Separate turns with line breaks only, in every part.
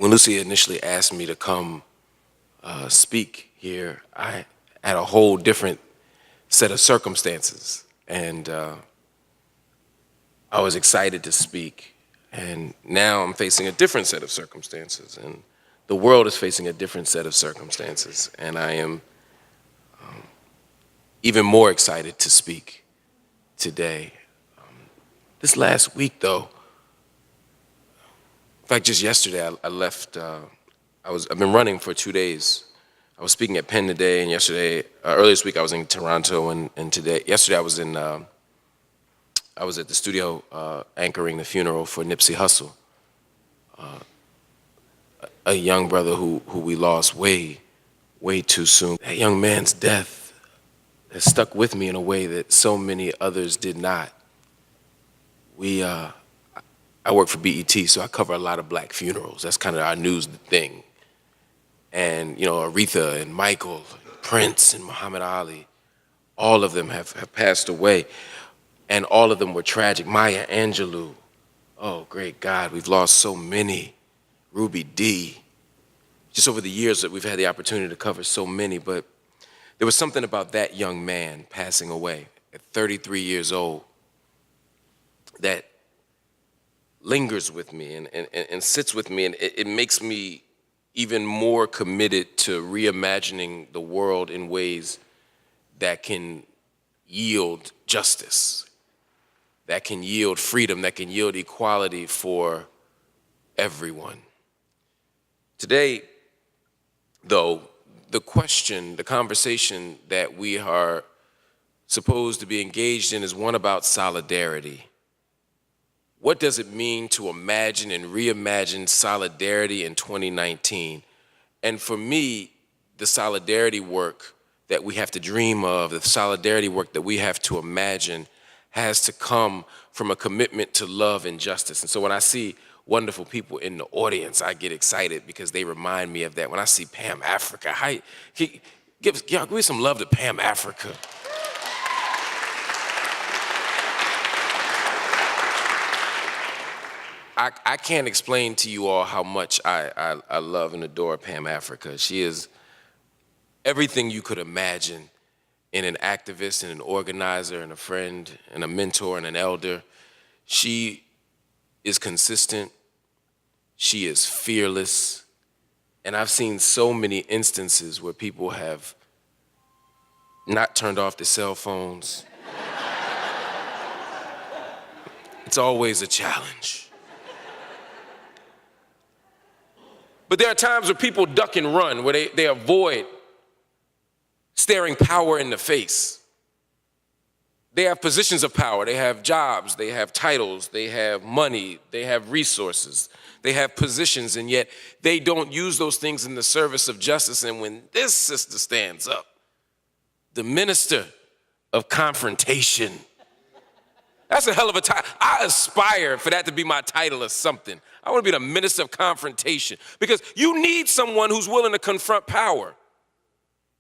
when Lucy initially asked me to come speak here, I had a whole different set of circumstances, and I was excited to speak. And now I'm facing a different set of circumstances, and the world is facing a different set of circumstances, and I am even more excited to speak today. This last week, though, in fact, just yesterday, I left. I've been running for 2 days. I was speaking at Penn today, and yesterday, earlier this week, I was in Toronto, and yesterday, I was at the studio anchoring the funeral for Nipsey Hussle, a young brother who we lost way too soon. That young man's death has stuck with me in a way that so many others did not. I work for BET, so I cover a lot of black funerals. That's kind of our news thing. And, you know, Aretha and Michael, Prince and Muhammad Ali, all of them have passed away. And all of them were tragic. Maya Angelou, oh, great God, we've lost so many. Ruby Dee. Just over the years that we've had the opportunity to cover so many, but there was something about that young man passing away at 33 years old that lingers with me and sits with me, and it makes me even more committed to reimagining the world in ways that can yield justice, that can yield freedom, that can yield equality for everyone. Today, though, the conversation that we are supposed to be engaged in is one about solidarity. What does it mean to imagine and reimagine solidarity in 2019? And for me, the solidarity work that we have to dream of, the solidarity work that we have to imagine, has to come from a commitment to love and justice. And so when I see wonderful people in the audience, I get excited because they remind me of that. When I see Pam Africa, give me some love to Pam Africa. I can't explain to you all how much I love and adore Pam Africa. She is everything you could imagine in an activist and an organizer and a friend and a mentor and an elder. She is consistent. She is fearless. And I've seen so many instances where people have not turned off their cell phones. It's always a challenge. But there are times where people duck and run, where they avoid staring power in the face. They have positions of power, they have jobs, they have titles, they have money, they have resources, they have positions, and yet they don't use those things in the service of justice. And when this sister stands up, the minister of confrontation, that's a hell of a title. I aspire for that to be my title or something. I want to be the minister of confrontation, because you need someone who's willing to confront power.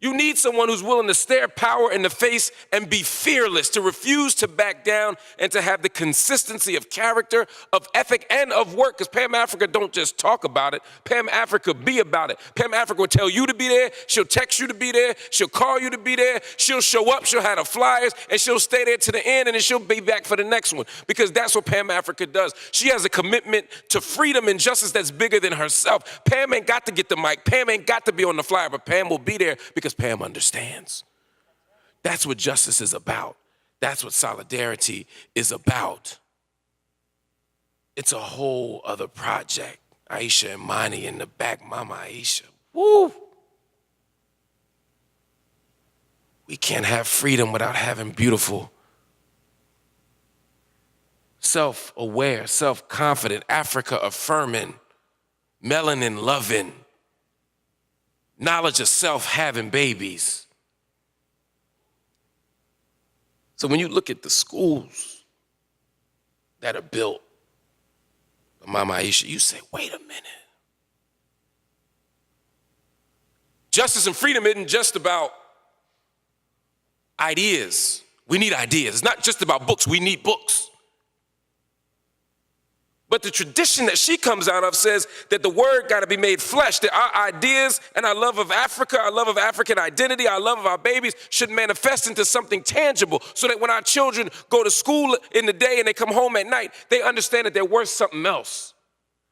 You need someone who's willing to stare power in the face and be fearless, to refuse to back down, and to have the consistency of character, of ethic, and of work. Because Pam Africa don't just talk about it. Pam Africa be about it. Pam Africa will tell you to be there. She'll text you to be there. She'll call you to be there. She'll show up. She'll have the flyers, and she'll stay there to the end, and then she'll be back for the next one. Because that's what Pam Africa does. She has a commitment to freedom and justice that's bigger than herself. Pam ain't got to get the mic. Pam ain't got to be on the flyer, but Pam will be there because Pam understands. That's what justice is about. That's what solidarity is about. It's a whole other project. Aisha and Mani in the back, Mama Aisha. Woo! We can't have freedom without having beautiful, self-aware, self-confident, Africa affirming, melanin loving, knowledge of self having babies. So when you look at the schools that are built by Mama Aisha, you say, wait a minute. Justice and freedom isn't just about ideas. We need ideas. It's not just about books. We need books. But the tradition that she comes out of says that the word got to be made flesh, that our ideas and our love of Africa, our love of African identity, our love of our babies should manifest into something tangible so that when our children go to school in the day and they come home at night, they understand that they're worth something else,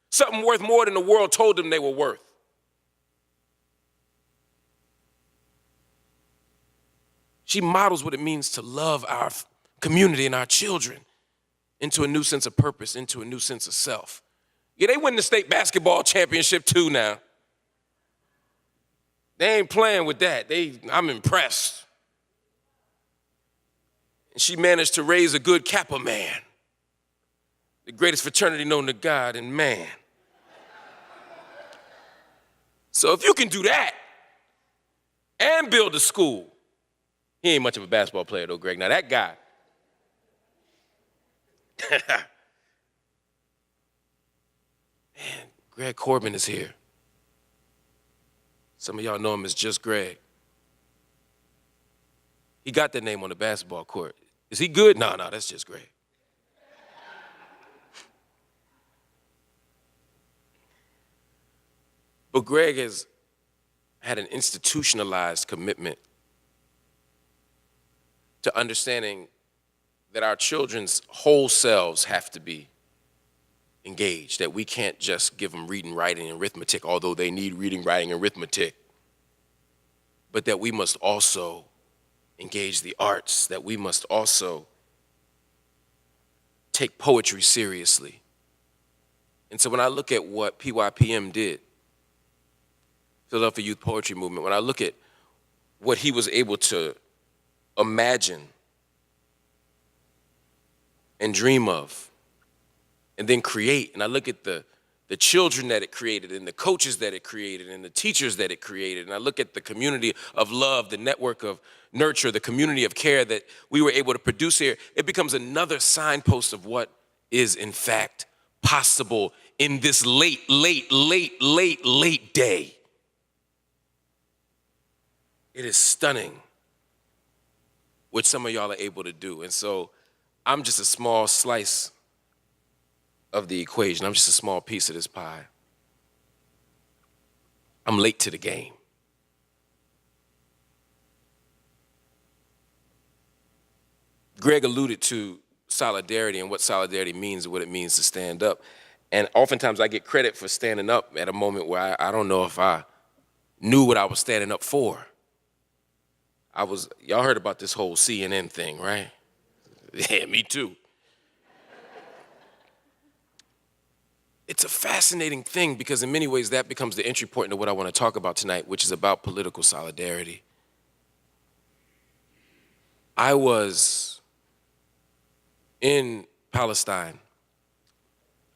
something worth more than the world told them they were worth. She models what it means to love our community and our children into a new sense of purpose, into a new sense of self. Yeah, they win the state basketball championship too now. They ain't playing with that. I'm impressed. And she managed to raise a good Kappa man, the greatest fraternity known to God and man. So if you can do that and build a school, he ain't much of a basketball player though, Greg. Now that guy, man, Greg Corbin is here. Some of y'all know him as Just Greg. He got that name on the basketball court. Is he good? No, that's just Greg. But Greg has had an institutionalized commitment to understanding that our children's whole selves have to be engaged, that we can't just give them reading, writing, and arithmetic, although they need reading, writing, and arithmetic, but that we must also engage the arts, that we must also take poetry seriously. And so when I look at what PYPM did, Philadelphia Youth Poetry Movement, when I look at what he was able to imagine and dream of and then create, and I look at the children that it created and the coaches that it created and the teachers that it created, and I look at the community of love, the network of nurture, the community of care that we were able to produce here, it becomes another signpost of what is in fact possible in this late day. It is stunning what some of y'all are able to do. And so I'm just a small slice of the equation. I'm just a small piece of this pie. I'm late to the game. Greg alluded to solidarity and what solidarity means and what it means to stand up. And oftentimes I get credit for standing up at a moment where I don't know if I knew what I was standing up for. Y'all heard about this whole CNN thing, right? Yeah, me too. It's a fascinating thing because in many ways that becomes the entry point into what I want to talk about tonight, which is about political solidarity. I was in Palestine.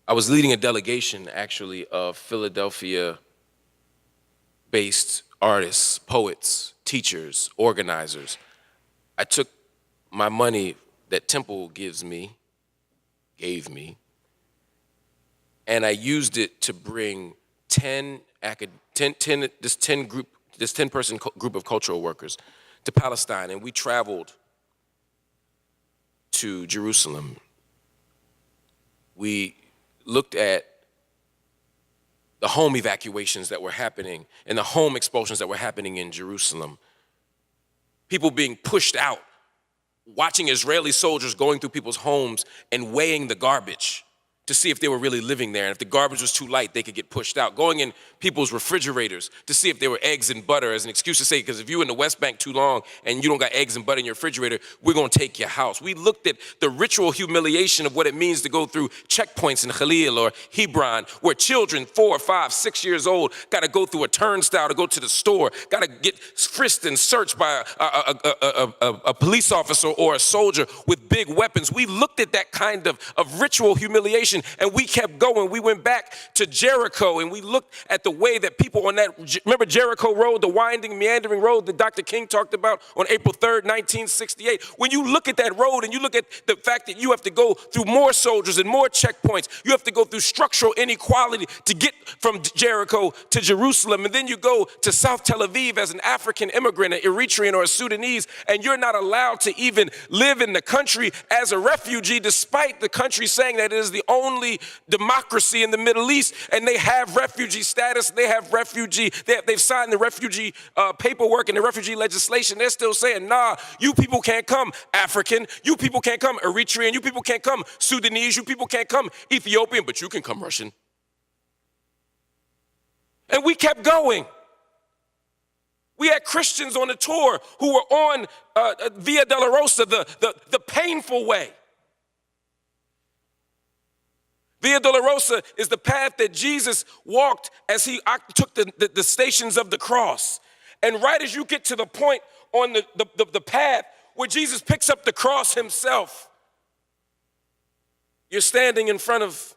I was leading a delegation, actually, of Philadelphia-based artists, poets, teachers, organizers. I took my money that Temple gave me, and I used it to bring this 10-person group of cultural workers to Palestine, and we traveled to Jerusalem. We looked at the home evacuations that were happening and the home expulsions that were happening in Jerusalem. People being pushed out, watching Israeli soldiers going through people's homes and weighing the garbage to see if they were really living there. And if the garbage was too light, they could get pushed out. Going in people's refrigerators to see if there were eggs and butter as an excuse to say, because if you're in the West Bank too long and you don't got eggs and butter in your refrigerator, we're gonna take your house. We looked at the ritual humiliation of what it means to go through checkpoints in Khalil or Hebron, where children 4, 5, 6 years old gotta go through a turnstile to go to the store, gotta get frisked and searched by a police officer or a soldier with big weapons. We looked at that kind of ritual humiliation, and we kept going. We went back to Jericho, and we looked at the way that people on that, remember Jericho Road, the winding, meandering road that Dr. King talked about on April 3rd, 1968. When you look at that road and you look at the fact that you have to go through more soldiers and more checkpoints, you have to go through structural inequality to get from Jericho to Jerusalem, and then you go to South Tel Aviv as an African immigrant, an Eritrean or a Sudanese, and you're not allowed to even live in the country as a refugee, despite the country saying that it is the only only democracy in the Middle East, and they have refugee status, they've signed the refugee paperwork and the refugee legislation. They're still saying, nah, you people can't come African, you people can't come Eritrean, you people can't come Sudanese, you people can't come Ethiopian, but you can come Russian. And we kept going. We had Christians on the tour who were on Via Dolorosa, the painful way. Via Dolorosa is the path that Jesus walked as he took the stations of the cross. And right as you get to the point on the path where Jesus picks up the cross himself, you're standing in front of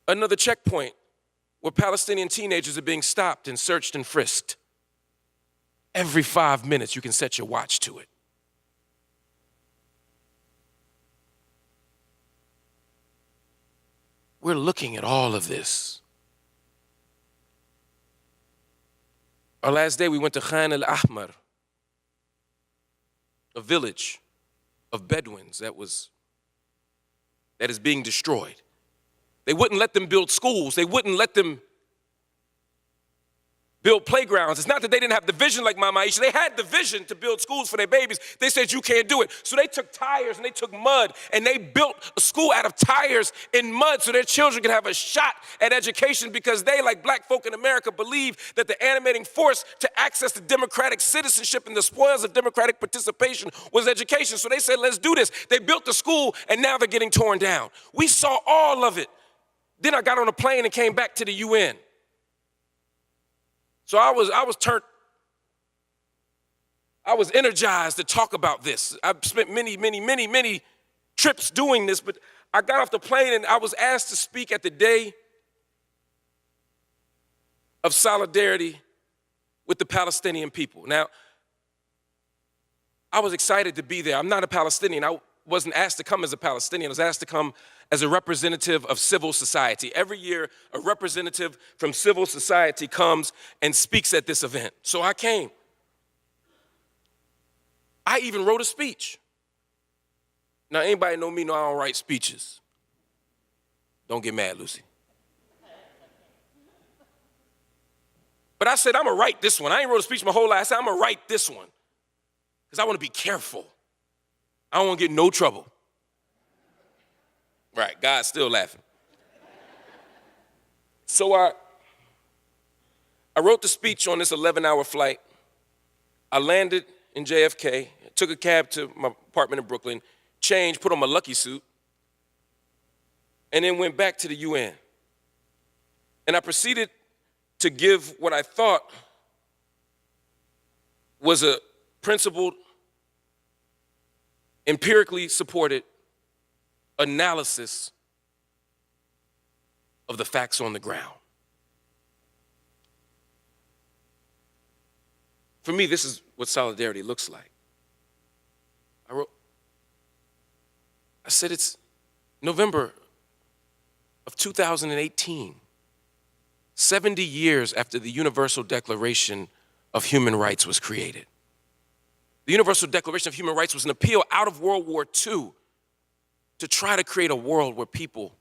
another checkpoint where Palestinian teenagers are being stopped and searched and frisked. Every 5 minutes, you can set your watch to it. We're looking at all of this. Our last day, we went to Khan al-Ahmar, a village of Bedouins that is being destroyed. They wouldn't let them build schools. They wouldn't let them build playgrounds. It's not that they didn't have the vision like Mama Aisha. They had the vision to build schools for their babies. They said, you can't do it. So they took tires and they took mud and they built a school out of tires and mud so their children could have a shot at education, because they, like black folk in America, believe that the animating force to access the democratic citizenship and the spoils of democratic participation was education. So they said, let's do this. They built the school and now they're getting torn down. We saw all of it. Then I got on a plane and came back to the UN. So I was energized to talk about this. I've spent many trips doing this, but I got off the plane and I was asked to speak at the Day of Solidarity with the Palestinian people. Now, I was excited to be there. I'm not a Palestinian. I wasn't asked to come as a Palestinian. I was asked to come as a representative of civil society. Every year, a representative from civil society comes and speaks at this event. So I came. I even wrote a speech. Now, anybody know me, know I don't write speeches. Don't get mad, Lucy. But I said, I'm gonna write this one. I ain't wrote a speech my whole life. I said, I'm gonna write this one, because I wanna be careful. I don't wanna get in no trouble. Right, God's still laughing. So I wrote the speech on this 11-hour flight. I landed in JFK, took a cab to my apartment in Brooklyn, changed, put on my lucky suit, and then went back to the UN. And I proceeded to give what I thought was a principled, empirically supported analysis of the facts on the ground. For me, this is what solidarity looks like. I said it's November of 2018, 70 years after the Universal Declaration of Human Rights was created. The Universal Declaration of Human Rights was an appeal out of World War II to try to create a world where people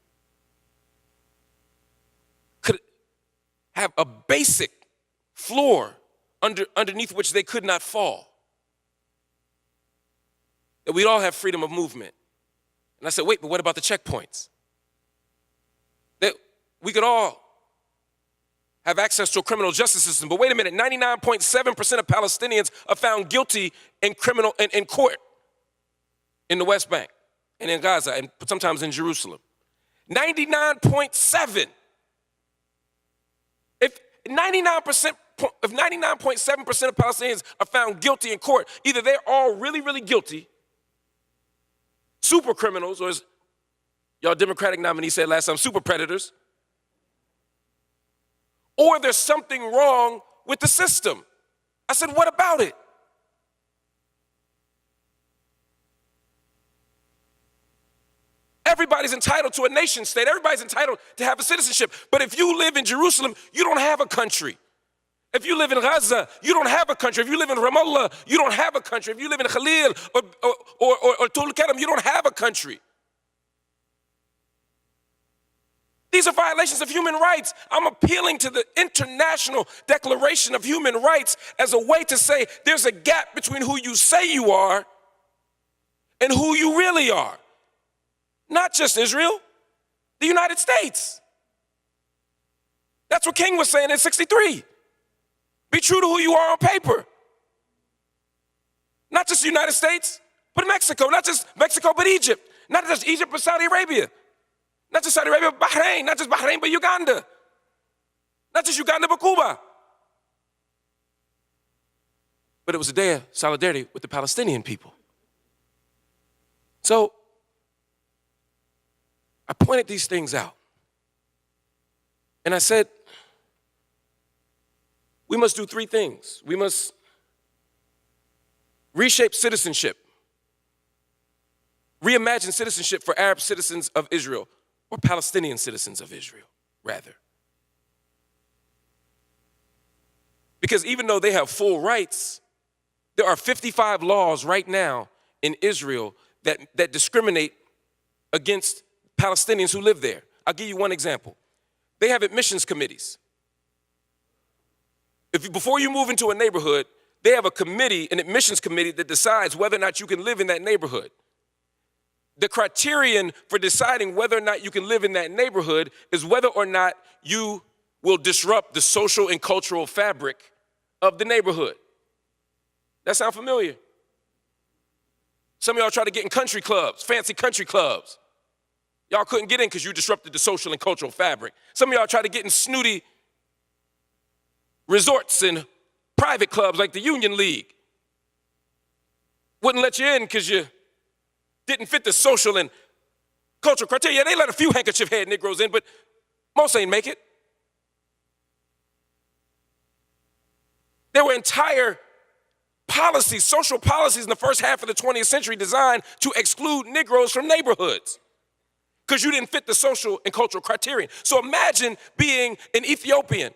could have a basic floor underneath which they could not fall. That we'd all have freedom of movement. And I said, wait, but what about the checkpoints? That we could all have access to a criminal justice system. But wait a minute, 99.7% of Palestinians are found guilty in court in the West Bank and in Gaza and sometimes in Jerusalem. 99.7. If 99.7% of Palestinians are found guilty in court, either they're all really guilty, super criminals, or as y'all Democratic nominee said last time, super predators, or there's something wrong with the system. I said, what about it? Everybody's entitled to a nation state. Everybody's entitled to have a citizenship. But if you live in Jerusalem, you don't have a country. If you live in Gaza, you don't have a country. If you live in Ramallah, you don't have a country. If you live in Khalil or Tul Karam, you don't have a country. These are violations of human rights. I'm appealing to the International Declaration of Human Rights as a way to say there's a gap between who you say you are and who you really are. Not just Israel, the United States. That's what King was saying in '63. Be true to who you are on paper. Not just the United States, but Mexico. Not just Mexico, but Egypt. Not just Egypt, but Saudi Arabia. Not just Saudi Arabia, but Bahrain. Not just Bahrain, but Uganda. Not just Uganda, but Cuba. But it was a day of solidarity with the Palestinian people. So I pointed these things out. And I said, we must do three things. We must reshape citizenship, reimagine citizenship for Arab citizens of Israel, or Palestinian citizens of Israel, rather. Because even though they have full rights, there are 55 laws right now in Israel that discriminate against Palestinians who live there. I'll give you one example. They have admissions committees. Before you move into a neighborhood, they have a committee, an admissions committee, that decides whether or not you can live in that neighborhood. The criterion for deciding whether or not you can live in that neighborhood is whether or not you will disrupt the social and cultural fabric of the neighborhood. That sound familiar? Some of y'all try to get in country clubs, fancy country clubs. Y'all couldn't get in because you disrupted the social and cultural fabric. Some of y'all try to get in snooty resorts and private clubs like the Union League. Wouldn't let you in because you didn't fit the social and cultural criteria. They let a few handkerchief head Negroes in, but most ain't make it. There were entire policies, social policies in the first half of the 20th century designed to exclude Negroes from neighborhoods because you didn't fit the social and cultural criterion. So imagine being an Ethiopian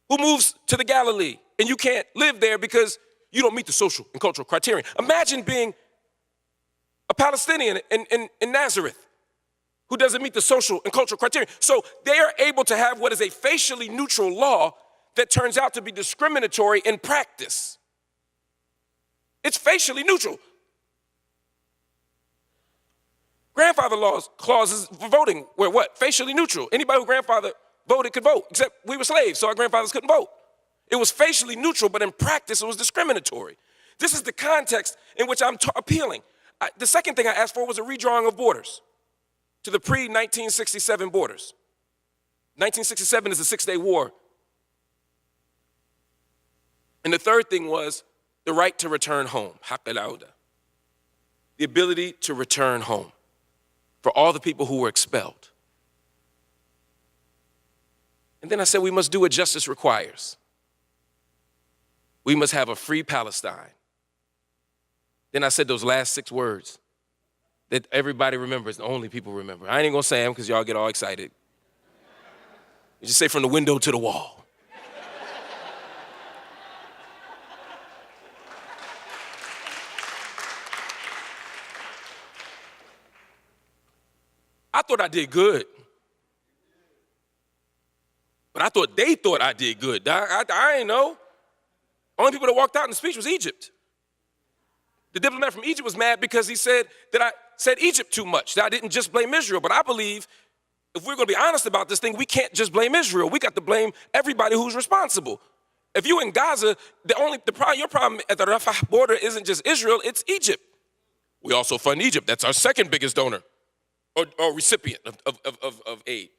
who moves to the Galilee and you can't live there because you don't meet the social and cultural criterion. Imagine being a Palestinian in Nazareth who doesn't meet the social and cultural criterion. So they are able to have what is a facially neutral law that turns out to be discriminatory in practice. It's facially neutral. Grandfather laws, clauses for voting were what? Facially neutral. Anybody who grandfather voted could vote, except we were slaves, so our grandfathers couldn't vote. It was facially neutral, but in practice it was discriminatory. This is the context in which I'm appealing. The second thing I asked for was a redrawing of borders to the pre-1967 borders. 1967 is the Six-Day War. And the third thing was the right to return home, haq al-auda, the ability to return home for all the people who were expelled. And then I said we must do what justice requires. We must have a free Palestine. Then I said those last 6 words that everybody remembers, the only people remember. I ain't gonna say them because y'all get all excited. You just say from the window to the wall. I thought I did good. But I thought they thought I did good. I ain't know. Only people that walked out in the speech was Egypt. The diplomat from Egypt was mad because he said that I said Egypt too much, that I didn't just blame Israel. But I believe if we're gonna be honest about this thing, we can't just blame Israel. We got to blame everybody who's responsible. If you're in Gaza, your problem at the Rafah border isn't just Israel, it's Egypt. We also fund Egypt. That's our second biggest donor or recipient of aid.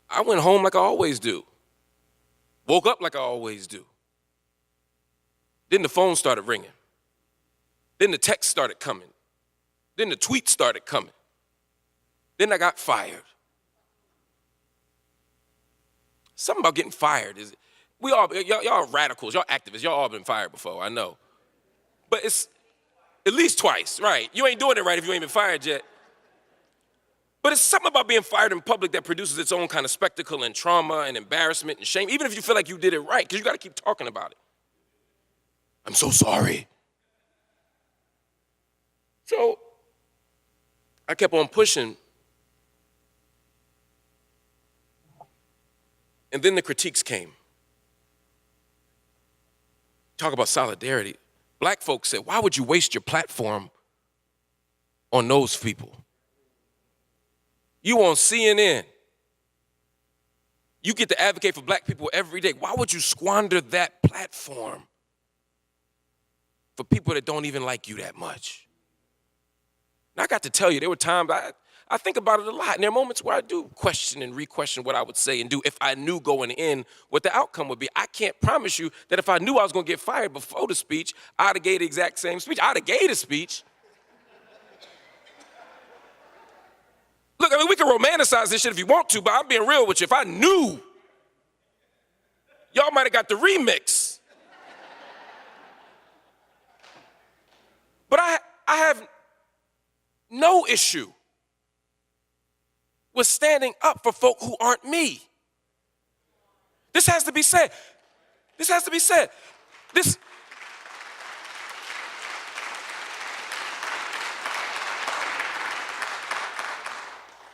I went home like I always do. Woke up like I always do. Then the phone started ringing. Then the text started coming. Then the tweets started coming. Then I got fired. Something about getting fired is, y'all are radicals, y'all activists, y'all all been fired before, I know. But it's at least twice, right? You ain't doing it right if you ain't been fired yet. But it's something about being fired in public that produces its own kind of spectacle and trauma and embarrassment and shame, even if you feel like you did it right, because you got to keep talking about it. I'm so sorry. So I kept on pushing. And then the critiques came. Talk about solidarity. Black folks said, why would you waste your platform on those people? You on CNN. You get to advocate for black people every day. Why would you squander that platform for people that don't even like you that much? And I got to tell you, there were times I think about it a lot, and there are moments where I do question and re-question what I would say and do if I knew going in what the outcome would be. I can't promise you that if I knew I was going to get fired before the speech, I'd have gave the exact same speech. I'd have gave a speech. Look, I mean, we can romanticize this shit if you want to, but I'm being real with you. If I knew, y'all might have got the remix. But I have no issue with standing up for folk who aren't me. This has to be said. This has to be said.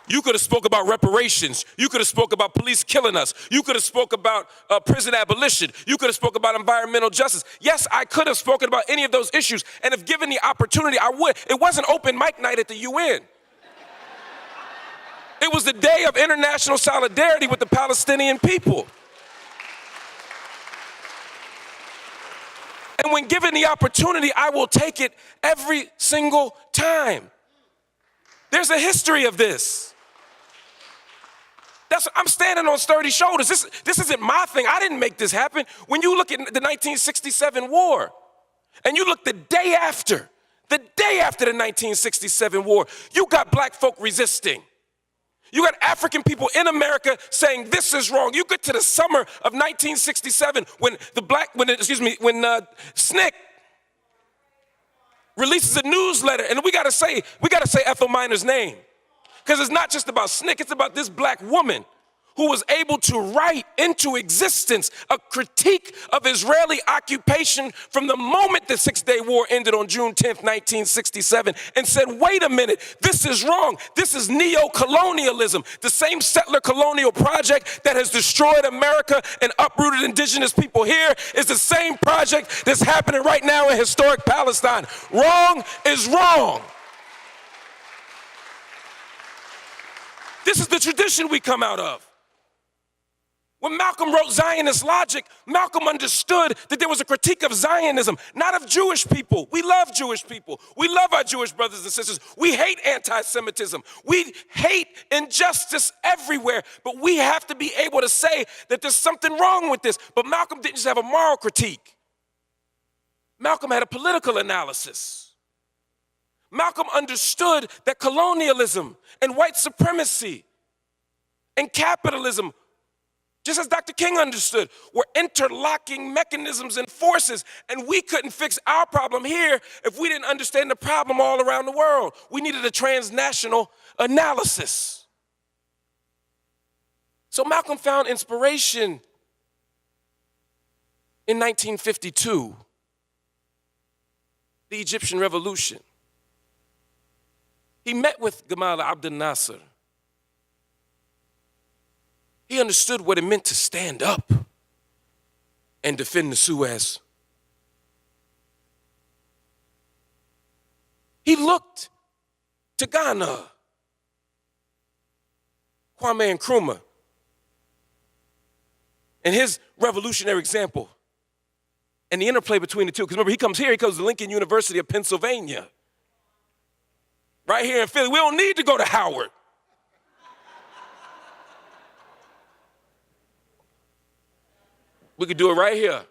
You could have spoke about reparations. You could have spoke about police killing us. You could have spoke about prison abolition. You could have spoke about environmental justice. Yes, I could have spoken about any of those issues, and if given the opportunity, I would. It wasn't open mic night at the UN. It was the day of international solidarity with the Palestinian people. And when given the opportunity, I will take it every single time. There's a history of this. I'm standing on sturdy shoulders. This isn't my thing. I didn't make this happen. When you look at the 1967 war, and you look the day after the 1967 war, you got black folk resisting. You got African people in America saying this is wrong. You get to the summer of 1967 when SNCC releases a newsletter, and we gotta say Ethel Miner's name. Because it's not just about SNCC, it's about this black woman who was able to write into existence a critique of Israeli occupation from the moment the Six-Day War ended on June 10th, 1967, and said, wait a minute, this is wrong. This is neo-colonialism. The same settler colonial project that has destroyed America and uprooted indigenous people here is the same project that's happening right now in historic Palestine. Wrong is wrong. This is the tradition we come out of. When Malcolm wrote Zionist Logic, Malcolm understood that there was a critique of Zionism, not of Jewish people. We love Jewish people. We love our Jewish brothers and sisters. We hate anti-Semitism. We hate injustice everywhere, but we have to be able to say that there's something wrong with this. But Malcolm didn't just have a moral critique. Malcolm had a political analysis. Malcolm understood that colonialism and white supremacy and capitalism, just as Dr. King understood, were interlocking mechanisms and forces, and we couldn't fix our problem here if we didn't understand the problem all around the world. We needed a transnational analysis. So Malcolm found inspiration in 1952, the Egyptian Revolution. He met with Gamal Abdel Nasser. He understood what it meant to stand up and defend the Suez. He looked to Ghana, Kwame Nkrumah, and his revolutionary example, and the interplay between the two. Because remember, he comes to Lincoln University of Pennsylvania. Right here in Philly. We don't need to go to Howard. We could do it right here.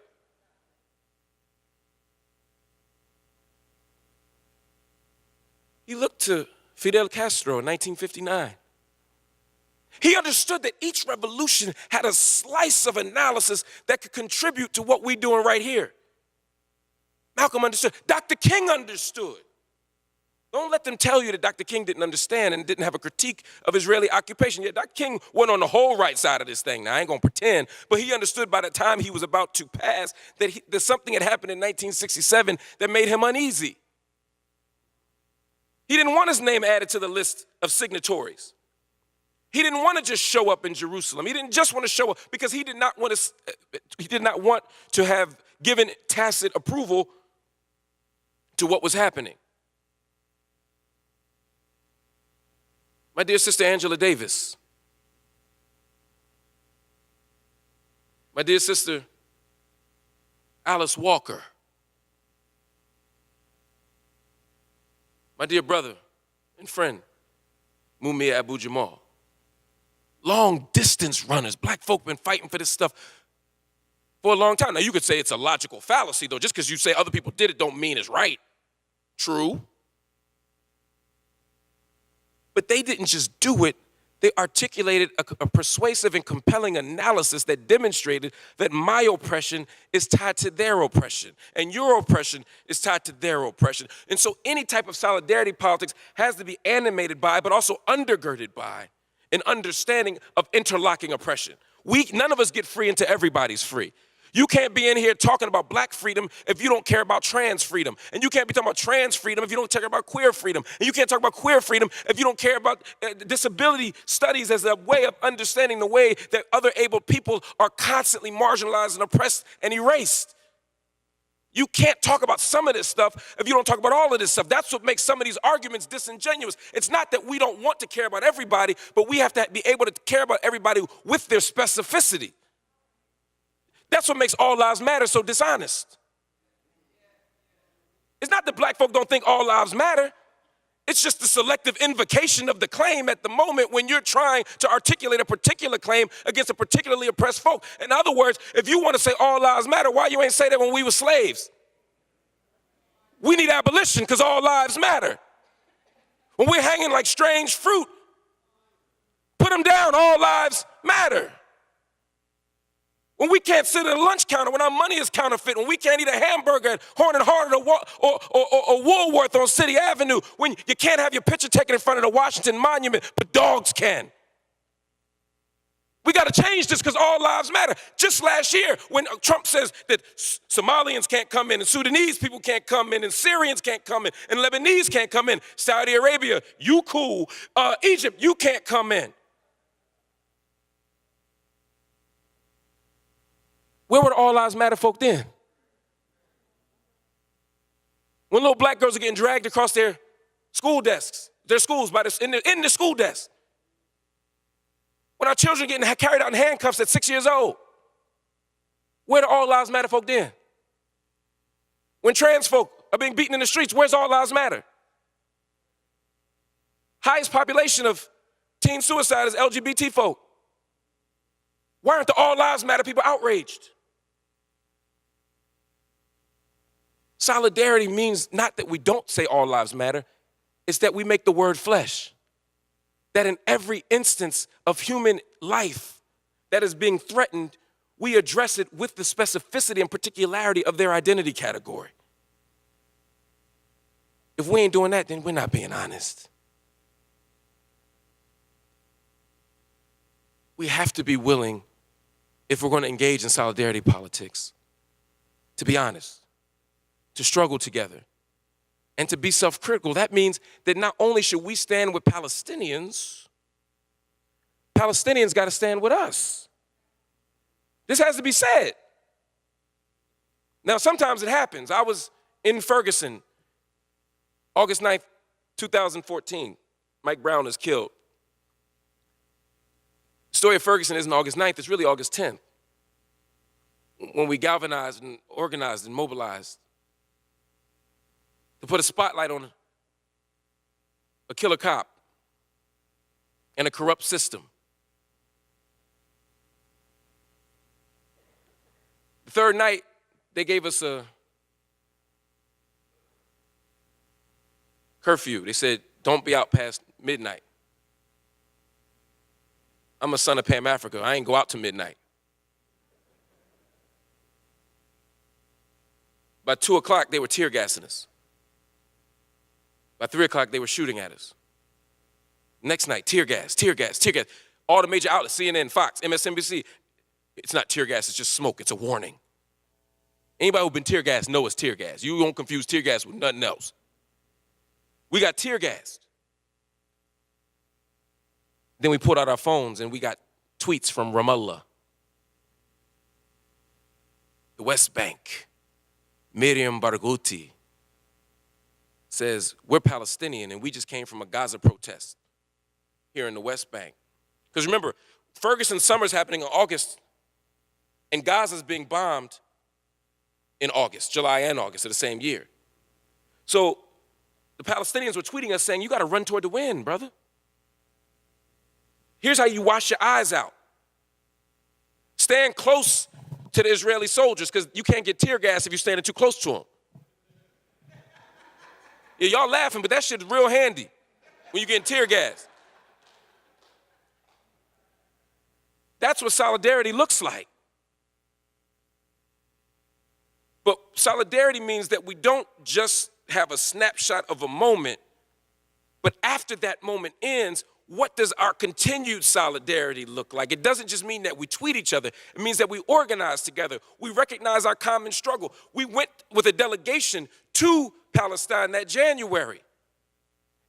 He looked to Fidel Castro in 1959. He understood that each revolution had a slice of analysis that could contribute to what we're doing right here. Malcolm understood. Dr. King understood. Don't let them tell you that Dr. King didn't understand and didn't have a critique of Israeli occupation. Yeah, Dr. King went on the whole right side of this thing. Now, I ain't gonna pretend, but he understood by the time he was about to pass that something had happened in 1967 that made him uneasy. He didn't want his name added to the list of signatories. He didn't want to just show up in Jerusalem. He didn't just want to show up because he did not want to have given tacit approval to what was happening. My dear sister Angela Davis, my dear sister Alice Walker, my dear brother and friend Mumia Abu Jamal, long distance runners, black folk been fighting for this stuff for a long time. Now you could say it's a logical fallacy though, just because you say other people did it don't mean it's right. True. But they didn't just do it, they articulated a persuasive and compelling analysis that demonstrated that my oppression is tied to their oppression, and your oppression is tied to their oppression. And so any type of solidarity politics has to be animated by, but also undergirded by, an understanding of interlocking oppression. None of us get free until everybody's free. You can't be in here talking about black freedom if you don't care about trans freedom. And you can't be talking about trans freedom if you don't care about queer freedom. And you can't talk about queer freedom if you don't care about disability studies as a way of understanding the way that other able people are constantly marginalized and oppressed and erased. You can't talk about some of this stuff if you don't talk about all of this stuff. That's what makes some of these arguments disingenuous. It's not that we don't want to care about everybody, but we have to be able to care about everybody with their specificity. That's what makes all lives matter so dishonest. It's not that black folk don't think all lives matter. It's just the selective invocation of the claim at the moment when you're trying to articulate a particular claim against a particularly oppressed folk. In other words, if you want to say all lives matter, why you ain't say that when we were slaves? We need abolition because all lives matter. When we're hanging like strange fruit, put them down, all lives matter. When we can't sit at a lunch counter, when our money is counterfeit, when we can't eat a hamburger at Horn and Hardart or Woolworth on City Avenue, when you can't have your picture taken in front of the Washington Monument, but dogs can. We got to change this because all lives matter. Just last year, when Trump says that Somalians can't come in, and Sudanese people can't come in, and Syrians can't come in, and Lebanese can't come in, Saudi Arabia, you cool, Egypt, you can't come in. Where were the all lives matter folk then? When little black girls are getting dragged across their school desks, their schools in the school desk. When our children are getting carried out in handcuffs at 6 years old. Where do all lives matter folk then? When trans folk are being beaten in the streets, where's all lives matter? Highest population of teen suicide is LGBT folk. Why aren't the all lives matter people outraged? Solidarity means not that we don't say all lives matter, it's that we make the word flesh. That in every instance of human life that is being threatened, we address it with the specificity and particularity of their identity category. If we ain't doing that, then we're not being honest. We have to be willing, if we're going to engage in solidarity politics, to be honest, to struggle together, and to be self-critical. That means that not only should we stand with Palestinians, Palestinians got to stand with us. This has to be said. Now, sometimes it happens. I was in Ferguson, August 9th, 2014. Mike Brown is killed. The story of Ferguson isn't August 9th, it's really August 10th, when we galvanized and organized and mobilized to put a spotlight on a killer cop and a corrupt system. The third night, they gave us a curfew. They said, don't be out past midnight. I'm a son of Pan Africa. I ain't go out to midnight. By 2 o'clock, they were tear gassing us. By 3 o'clock, they were shooting at us. Next night, tear gas, tear gas, tear gas. All the major outlets, CNN, Fox, MSNBC, it's not tear gas, it's just smoke, it's a warning. Anybody who's been tear gas knows it's tear gas. You won't confuse tear gas with nothing else. We got tear gassed. Then we pulled out our phones and we got tweets from Ramallah, the West Bank. Miriam Barghouti says, we're Palestinian and we just came from a Gaza protest here in the West Bank. Because remember, Ferguson summer's happening in August and Gaza's being bombed in August, July and August of the same year. So the Palestinians were tweeting us saying, you gotta run toward the wind, brother. Here's how you wash your eyes out. Stand close to the Israeli soldiers because you can't get tear gas if you're standing too close to them. Yeah, y'all laughing, but that shit is real handy when you're getting tear gas. That's what solidarity looks like. But solidarity means that we don't just have a snapshot of a moment, but after that moment ends, what does our continued solidarity look like? It doesn't just mean that we tweet each other. It means that we organize together. We recognize our common struggle. We went with a delegation to Palestine that January,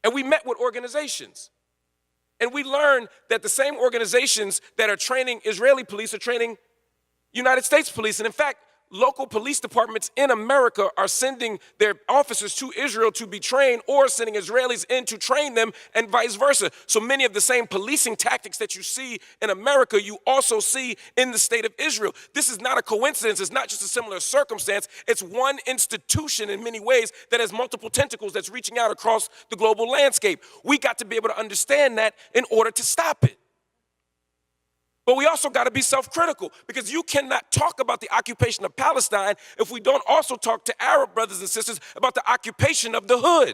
and we met with organizations. And we learned that the same organizations that are training Israeli police are training United States police. And in fact, local police departments in America are sending their officers to Israel to be trained or sending Israelis in to train them and vice versa. So many of the same policing tactics that you see in America, you also see in the state of Israel. This is not a coincidence. It's not just a similar circumstance. It's one institution in many ways that has multiple tentacles that's reaching out across the global landscape. We got to be able to understand that in order to stop it. But we also got to be self-critical because you cannot talk about the occupation of Palestine if we don't also talk to Arab brothers and sisters about the occupation of the hood.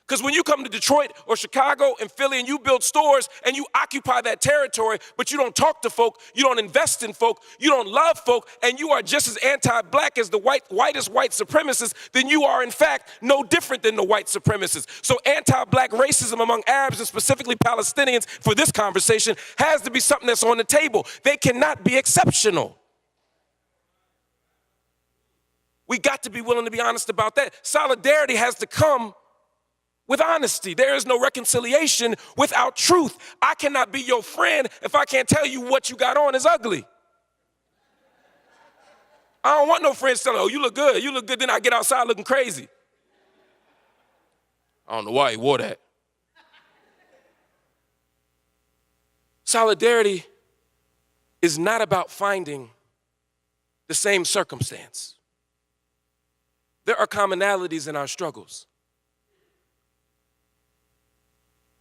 Because when you come to Detroit or Chicago and Philly and you build stores and you occupy that territory, but you don't talk to folk, you don't invest in folk, you don't love folk, and you are just as anti-black as the whitest white supremacists, then you are in fact no different than the white supremacists. So anti-black racism among Arabs and specifically Palestinians for this conversation has to be something that's on the table. They cannot be exceptional. We got to be willing to be honest about that. Solidarity has to come with honesty. There is no reconciliation without truth. I cannot be your friend if I can't tell you what you got on is ugly. I don't want no friends telling, oh, you look good, then I get outside looking crazy. I don't know why he wore that. Solidarity is not about finding the same circumstance. There are commonalities in our struggles.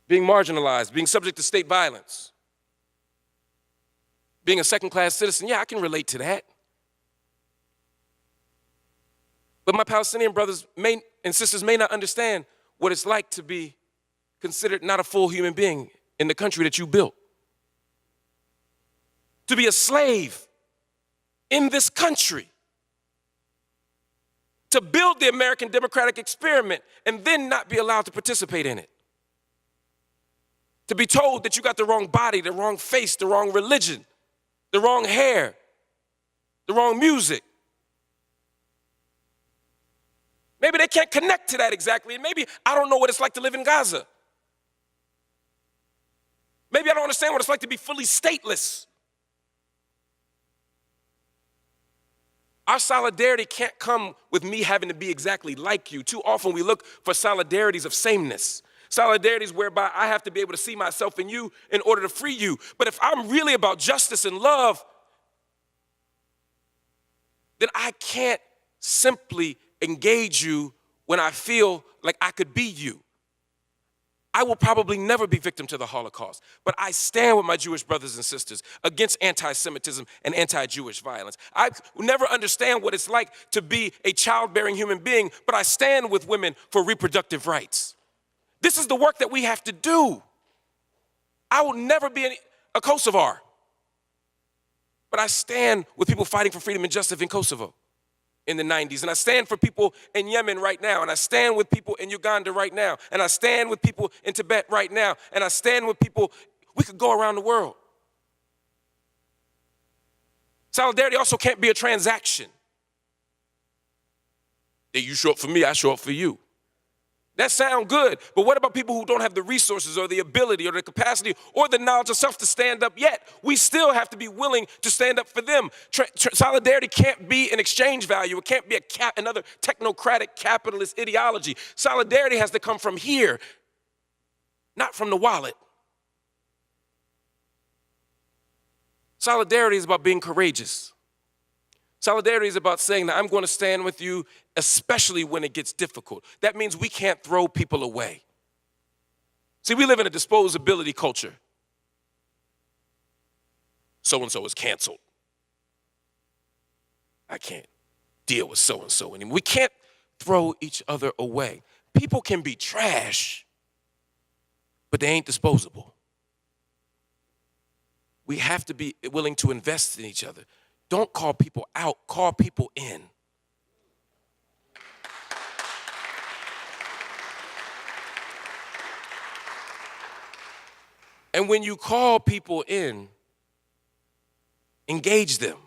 Being marginalized, being subject to state violence, being a second-class citizen, yeah, I can relate to that. But my Palestinian brothers and sisters may not understand what it's like to be considered not a full human being in the country that you built. To be a slave in this country. To build the American democratic experiment and then not be allowed to participate in it. To be told that you got the wrong body, the wrong face, the wrong religion, the wrong hair, the wrong music. Maybe they can't connect to that exactly, and maybe I don't know what it's like to live in Gaza. Maybe I don't understand what it's like to be fully stateless. Our solidarity can't come with me having to be exactly like you. Too often we look for solidarities of sameness. Solidarities whereby I have to be able to see myself in you in order to free you. But if I'm really about justice and love, then I can't simply engage you when I feel like I could be you. I will probably never be victim to the Holocaust, but I stand with my Jewish brothers and sisters against anti-Semitism and anti-Jewish violence. I will never understand what it's like to be a childbearing human being, but I stand with women for reproductive rights. This is the work that we have to do. I will never be a Kosovar, but I stand with people fighting for freedom and justice in Kosovo in the 90s, and I stand for people in Yemen right now, and I stand with people in Uganda right now, and I stand with people in Tibet right now, and I stand with people, we could go around the world. Solidarity also can't be a transaction. That you show up for me, I show up for you. That sounds good, but what about people who don't have the resources or the ability or the capacity or the knowledge of self to stand up yet? We still have to be willing to stand up for them. Solidarity can't be an exchange value. It can't be another technocratic capitalist ideology. Solidarity has to come from here, not from the wallet. Solidarity is about being courageous. Solidarity is about saying that I'm going to stand with you, especially when it gets difficult. That means we can't throw people away. See, we live in a disposability culture. So-and-so is canceled. I can't deal with so-and-so anymore. We can't throw each other away. People can be trash, but they ain't disposable. We have to be willing to invest in each other. Don't call people out, call people in. And when you call people in, engage them,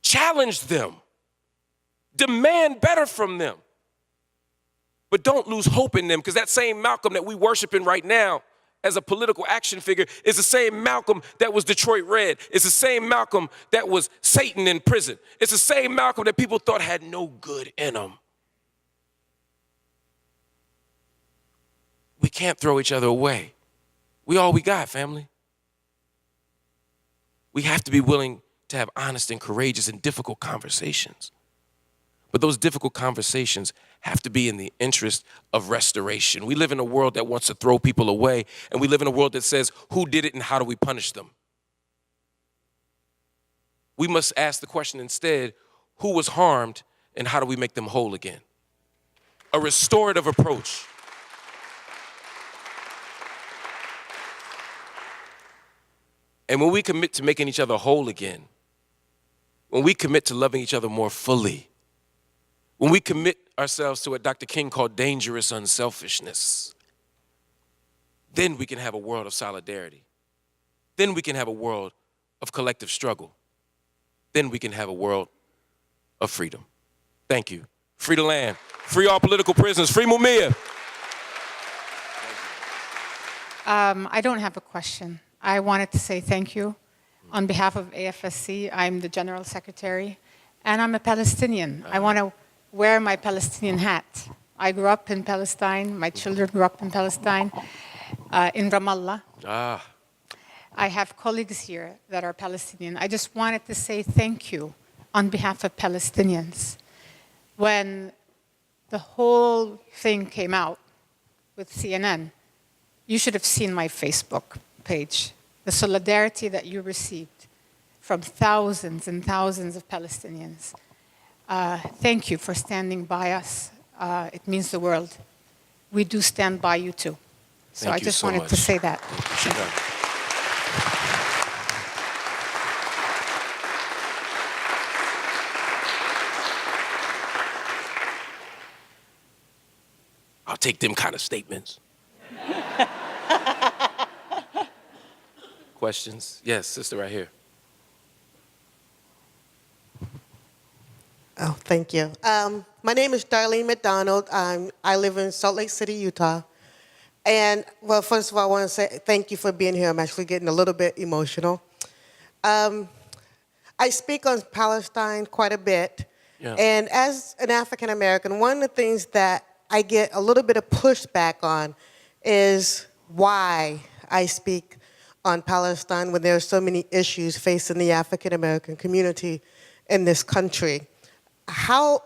challenge them, demand better from them. But don't lose hope in them, because that same Malcolm that we worshiping right now as a political action figure is the same Malcolm that was Detroit Red. It's the same Malcolm that was Satan in prison. It's the same Malcolm that people thought had no good in him. We can't throw each other away. We all we got, family. We have to be willing to have honest and courageous and difficult conversations. But those difficult conversations have to be in the interest of restoration. We live in a world that wants to throw people away, and we live in a world that says, who did it and how do we punish them? We must ask the question instead, who was harmed and how do we make them whole again? A restorative approach. And when we commit to making each other whole again, when we commit to loving each other more fully, when we commit ourselves to what Dr. King called dangerous unselfishness, then we can have a world of solidarity. Then we can have a world of collective struggle. Then we can have a world of freedom. Thank you. Free the land. Free all political prisoners. Free Mumia.
I don't have a question. I wanted to say thank you. On behalf of AFSC, I'm the General Secretary, and I'm a Palestinian. I want to wear my Palestinian hat. I grew up in Palestine. My children grew up in Palestine, in Ramallah. I have colleagues here that are Palestinian. I just wanted to say thank you on behalf of Palestinians. When the whole thing came out with CNN, you should have seen my Facebook page. The solidarity that you received from thousands and thousands of Palestinians. Thank you for standing by us. It means the world. We do stand by you too. So I just wanted to say that.
I'll take them kind of statements. Questions? Yes, sister right here.
Oh, thank you. My name is Darlene McDonald. I live in Salt Lake City, Utah. And, well, first of all, I want to say thank you for being here. I'm actually getting a little bit emotional. I speak on Palestine quite a bit.
Yeah.
And as an African American, one of the things that I get a little bit of pushback on is why I speak on Palestine when there are so many issues facing the African American community in this country. How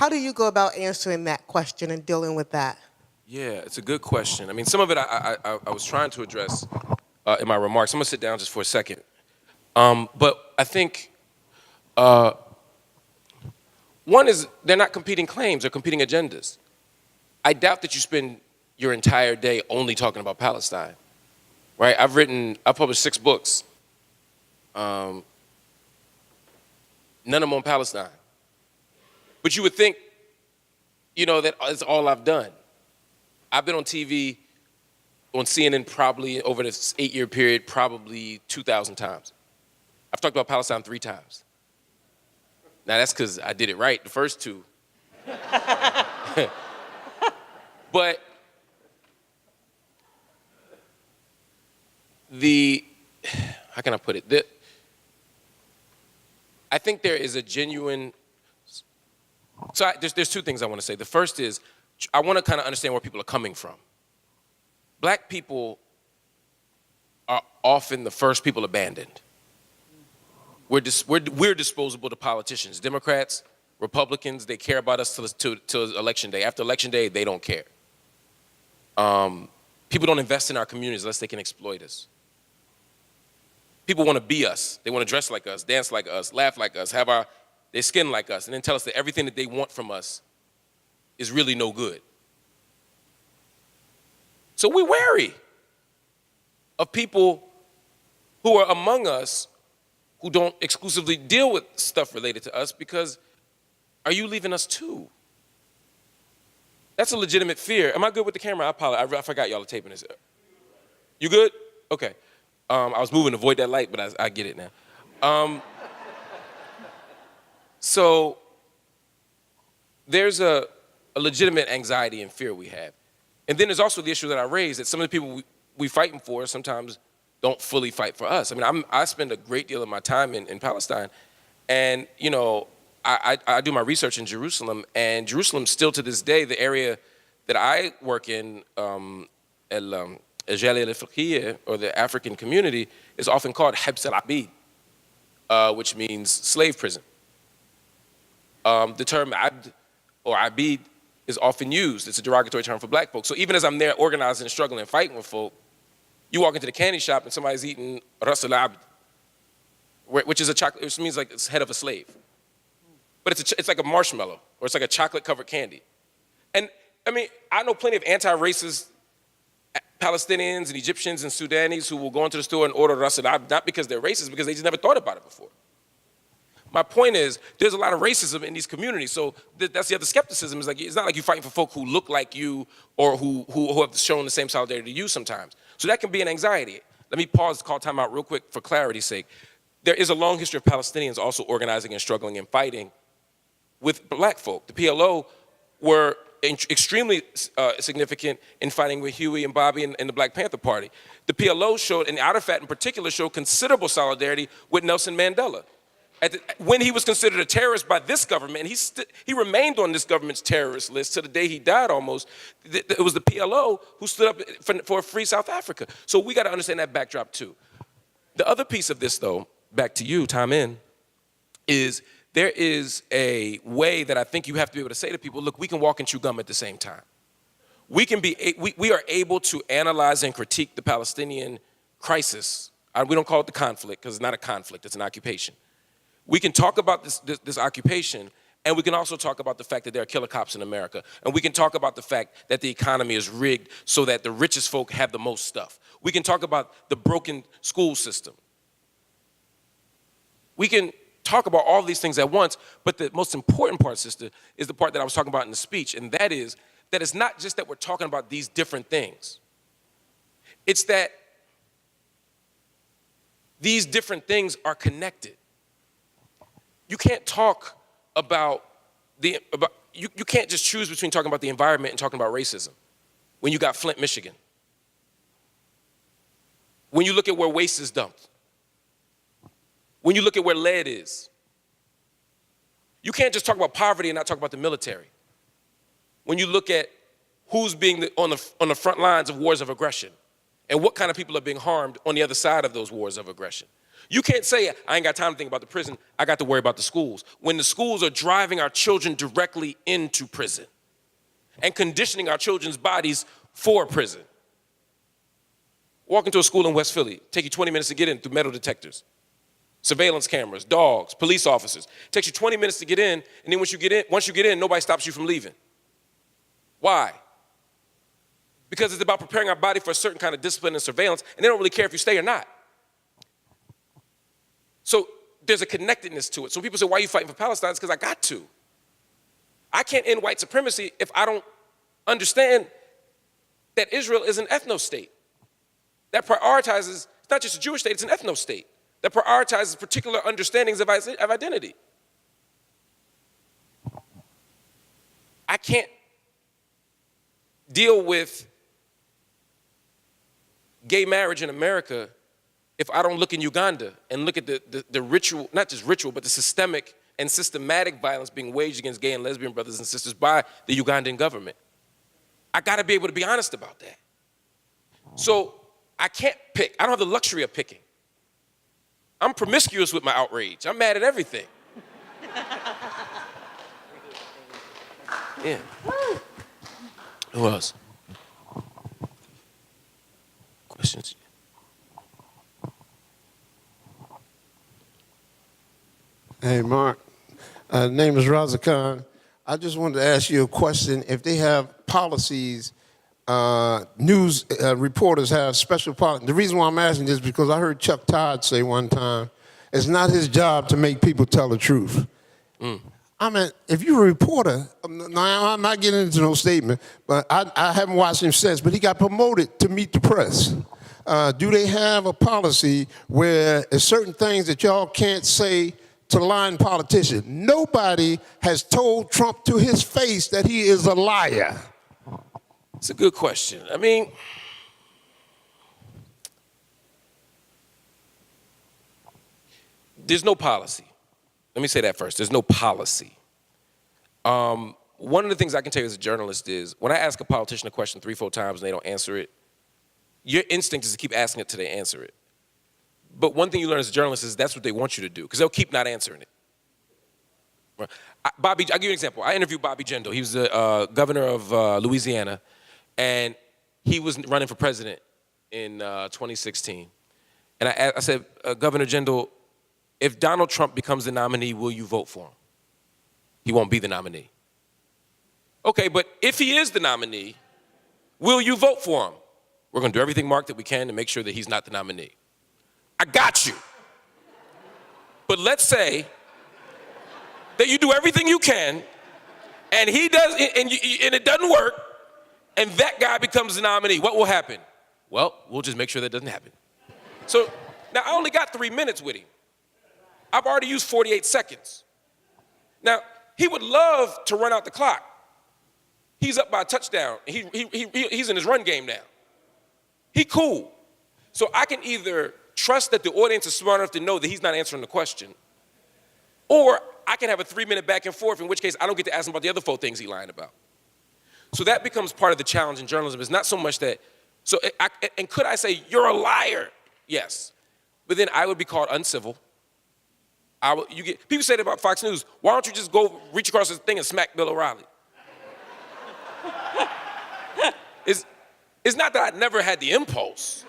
do you go about answering that question and dealing with that?
Yeah, it's a good question. I mean, some of it I was trying to address in my remarks. I'm gonna sit down just for a second. But I think one is they're not competing claims, they're competing agendas. I doubt that you spend your entire day only talking about Palestine, right? I've published 6 books. None of them on Palestine. But you would think, that it's all I've done. I've been on TV, on CNN probably over this 8-year period, probably 2,000 times. I've talked about Palestine 3 times. Now that's because I did it right the first 2. But how can I put it? I think there is a genuine, so there's two things I want to say. The first is, I want to kind of understand where people are coming from. Black people are often the first people abandoned. We're disposable to politicians. Democrats, Republicans, they care about us till election day. After election day, they don't care. People don't invest in our communities unless they can exploit us. People want to be us. They want to dress like us, dance like us, laugh like us, have their skin like us, and then tell us that everything that they want from us is really no good. So we're wary of people who are among us who don't exclusively deal with stuff related to us, because are you leaving us too? That's a legitimate fear. Am I good with the camera? I apologize. I forgot y'all are taping this. You good? Okay. I was moving to avoid that light, but I get it now. So there's a legitimate anxiety and fear we have. And then there's also the issue that I raised, that some of the people we fighting for sometimes don't fully fight for us. I mean, I spend a great deal of my time in Palestine, and you know, I do my research in Jerusalem, and Jerusalem still to this day, the area that I work in, El Jalil al-Fiqhiyya, or the African community, is often called Habs al-Abid, which means slave prison. The term abd or abid is often used. It's a derogatory term for black folks. So even as I'm there organizing and struggling and fighting with folk, you walk into the candy shop and somebody's eating ras al-abd, which is a chocolate, which means like it's head of a slave. But it's like a marshmallow, or it's like a chocolate covered candy. And I mean, I know plenty of anti-racist Palestinians and Egyptians and Sudanese who will go into the store and order ras al-abd, not because they're racist, because they just never thought about it before. My point is, there's a lot of racism in these communities, so that's the other skepticism. Is like, it's not like you're fighting for folk who look like you or who have shown the same solidarity to you sometimes. So that can be an anxiety. Let me pause, call time out real quick for clarity's sake. There is a long history of Palestinians also organizing and struggling and fighting with black folk. The PLO were extremely significant in fighting with Huey and Bobby and the Black Panther Party. The PLO showed, and Arafat in particular, showed considerable solidarity with Nelson Mandela. When he was considered a terrorist by this government, he remained on this government's terrorist list to the day he died almost. It was the PLO who stood up for a free South Africa. So we got to understand that backdrop too. The other piece of this though, back to you, time in, is there is a way that I think you have to be able to say to people, look, we can walk and chew gum at the same time. We are able to analyze and critique the Palestinian crisis. We don't call it the conflict because it's not a conflict, it's an occupation. We can talk about this occupation, and we can also talk about the fact that there are killer cops in America. And we can talk about the fact that the economy is rigged so that the richest folk have the most stuff. We can talk about the broken school system. We can talk about all these things at once, but the most important part, sister, is the part that I was talking about in the speech, and that is that it's not just that we're talking about these different things. It's that these different things are connected. You can't talk about you can't just choose between talking about the environment and talking about racism when you got Flint, Michigan. When you look at where waste is dumped. When you look at where lead is. You can't just talk about poverty and not talk about the military. When you look at who's being on the front lines of wars of aggression and what kind of people are being harmed on the other side of those wars of aggression. You can't say, I ain't got time to think about the prison, I got to worry about the schools. When the schools are driving our children directly into prison and conditioning our children's bodies for prison. Walk into a school in West Philly, take you 20 minutes to get in through metal detectors, surveillance cameras, dogs, police officers. It takes you 20 minutes to get in, and then once you get in, nobody stops you from leaving. Why? Because it's about preparing our body for a certain kind of discipline and surveillance, and they don't really care if you stay or not. So there's a connectedness to it. So people say, why are you fighting for Palestine? It's because I got to. I can't end white supremacy if I don't understand that Israel is an ethno-state that prioritizes, it's not just a Jewish state, it's an ethno-state that prioritizes particular understandings of identity. I can't deal with gay marriage in America if I don't look in Uganda and look at the ritual, not just ritual, but the systemic and systematic violence being waged against gay and lesbian brothers and sisters by the Ugandan government. I gotta be able to be honest about that. So I can't pick. I don't have the luxury of picking. I'm promiscuous with my outrage. I'm mad at everything. Yeah. Who else? Questions?
Hey, Mark. Name is Raza Khan. I just wanted to ask you a question. If they have policies, news reporters have special policies. The reason why I'm asking this is because I heard Chuck Todd say one time, it's not his job to make people tell the truth. I mean, if you're a reporter, now I'm not getting into no statement, but I haven't watched him since, but he got promoted to meet the press. Do they have a policy where there's certain things that y'all can't say to lying politicians? Nobody has told Trump to his face that he is a liar.
It's a good question. I mean, there's no policy. Let me say that first. There's no policy. One of the things I can tell you as a journalist is when I ask a politician a question 3-4 times and they don't answer it, your instinct is to keep asking it till they answer it. But one thing you learn as a journalist is that's what they want you to do, because they'll keep not answering it. I'll give you an example. I interviewed Bobby Jindal. He was the governor of Louisiana, and he was running for president in 2016. And I said, Governor Jindal, if Donald Trump becomes the nominee, will you vote for him? He won't be the nominee. Okay, but if he is the nominee, will you vote for him? We're going to do everything, Mark, that we can to make sure that he's not the nominee. I got you. But let's say that you do everything you can, and he does, and it doesn't work, and that guy becomes the nominee. What will happen? Well, we'll just make sure that doesn't happen. So now I only got 3 minutes with him. I've already used 48 seconds. Now, he would love to run out the clock. He's up by a touchdown. He's in his run game now. He cool. So I can either trust that the audience is smart enough to know that he's not answering the question, or I can have a 3-minute back and forth, in which case I don't get to ask him about the other 4 things he's lying about. So that becomes part of the challenge in journalism. It's not so much that, and could I say, you're a liar? Yes. But then I would be called uncivil. People say that about Fox News. Why don't you just go reach across this thing and smack Bill O'Reilly? It's not that I never had the impulse.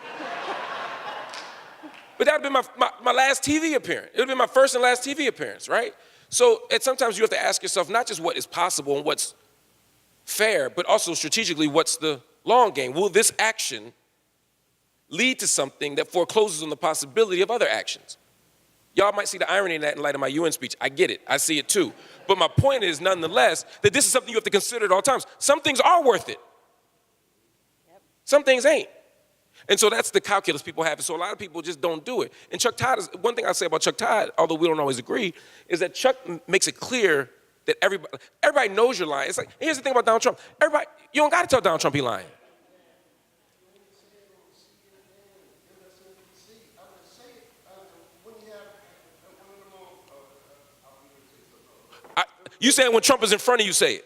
But that would have been my last TV appearance. It would have been my first and last TV appearance, right? So sometimes you have to ask yourself not just what is possible and what's fair, but also strategically what's the long game. Will this action lead to something that forecloses on the possibility of other actions? Y'all might see the irony in that in light of my UN speech. I get it. I see it too. But my point is, nonetheless, that this is something you have to consider at all times. Some things are worth it. Some things ain't. And so that's the calculus people have. And so a lot of people just don't do it. And Chuck Todd, one thing I say about Chuck Todd, although we don't always agree, is that Chuck makes it clear that everybody knows you're lying. It's like, here's the thing about Donald Trump. You don't got to tell Donald Trump he's lying. You saying when Trump is in front of you, say it.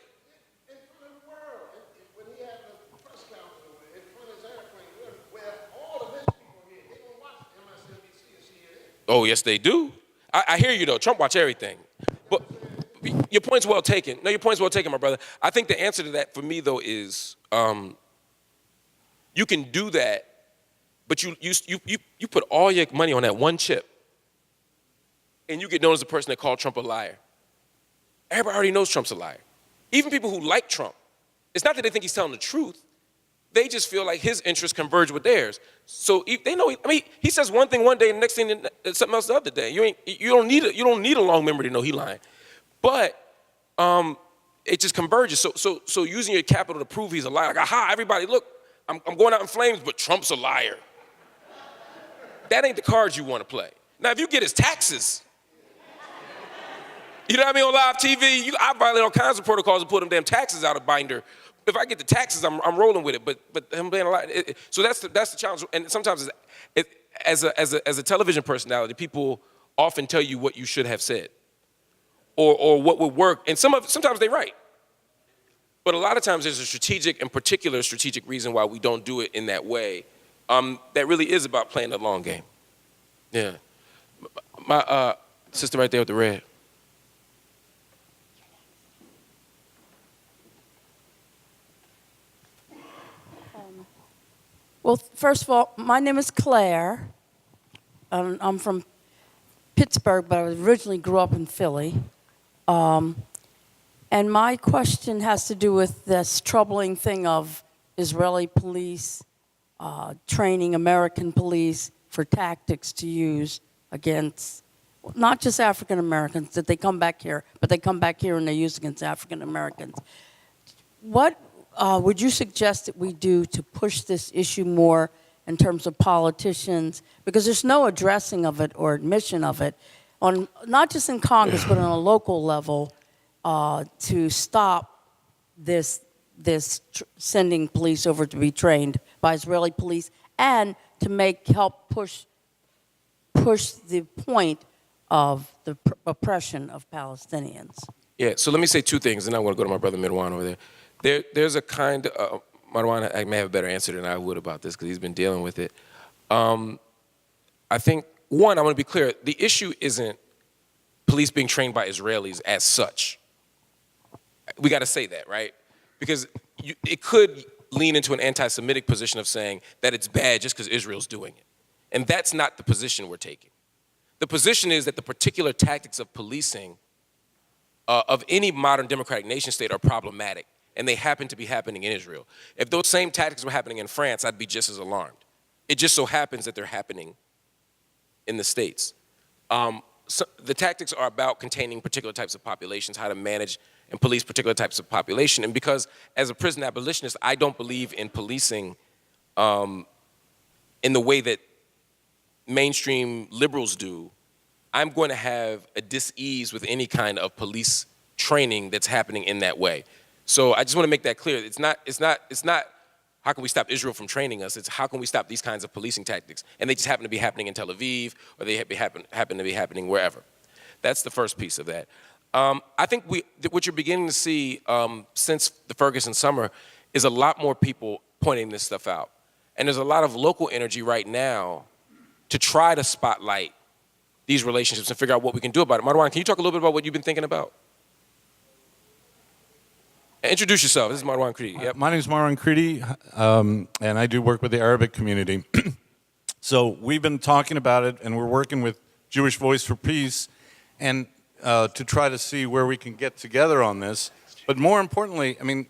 In front of the world. When he had the press conference in front of his airplane, where all of his people here, they don't watch MSNBC and CNN.
Oh, yes, they do. I hear you, though. Trump watch everything. But your point's well taken. No, your point's well taken, my brother. I think the answer to that for me, though, is you can do that, but you put all your money on that one chip, and you get known as the person that called Trump a liar. Everybody already knows Trump's a liar. Even people who like Trump, it's not that they think he's telling the truth. They just feel like his interests converge with theirs. So they know. He says one thing one day, and the next thing something else the other day. You don't need a long memory to know he's lying. But it just converges. So using your capital to prove he's a liar, like, aha, everybody, look, I'm going out in flames, but Trump's a liar. That ain't the cards you want to play. Now, if you get his taxes. You know what I mean? On live TV, I violate all kinds of protocols to put them damn taxes out of binder. If I get the taxes, I'm rolling with it. But him being a liar. So that's the challenge. And sometimes as a television personality, people often tell you what you should have said, or what would work, and sometimes they're right. But a lot of times there's a strategic and particular strategic reason why we don't do it in that way. That really is about playing the long game. Yeah. My sister right there with the red.
Well, first of all, my name is Claire. I'm from Pittsburgh, but I originally grew up in Philly. And my question has to do with this troubling thing of Israeli police training American police for tactics to use against not just African Americans, that they come back here, but they come back here and they use against African Americans. What would you suggest that we do to push this issue more in terms of politicians? Because there's no addressing of it or admission of it, on not just in Congress, but on a local level, to stop this sending police over to be trained by Israeli police, and to help push the point of the oppression of Palestinians.
Yeah, so let me say two things, and I want to go to my brother Marwan over there. There's a kind of, Marwan, I may have a better answer than I would about this because he's been dealing with it. I think, one, I want to be clear, the issue isn't police being trained by Israelis as such. We got to say that, right? Because it could lean into an anti-Semitic position of saying that it's bad just because Israel's doing it. And that's not the position we're taking. The position is that the particular tactics of policing of any modern democratic nation state are problematic, and they happen to be happening in Israel. If those same tactics were happening in France, I'd be just as alarmed. It just so happens that they're happening in the States. So the tactics are about containing particular types of populations, how to manage and police particular types of population. And because as a prison abolitionist, I don't believe in policing in the way that mainstream liberals do, I'm going to have a dis-ease with any kind of police training that's happening in that way. So I just want to make that clear. It's not how can we stop Israel from training us? It's how can we stop these kinds of policing tactics? And they just happen to be happening in Tel Aviv, or they happen to be happening wherever. That's the first piece of that. I think what you're beginning to see since the Ferguson summer is a lot more people pointing this stuff out. And there's a lot of local energy right now to try to spotlight these relationships and figure out what we can do about it. Marwan, can you talk a little bit about what you've been thinking about? Introduce yourself. This is Marwan Kridi. Yep.
My name is Marwan Kridi, and I do work with the Arabic community. So we've been talking about it, and we're working with Jewish Voice for Peace, and to try to see where we can get together on this. But more importantly, I mean,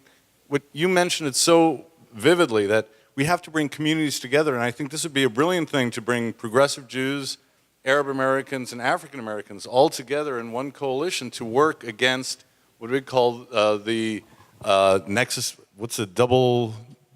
what you mentioned it so vividly, that we have to bring communities together, and I think this would be a brilliant thing to bring progressive Jews, Arab Americans, and African Americans all together in one coalition to work against what we call the nexus. What's the double?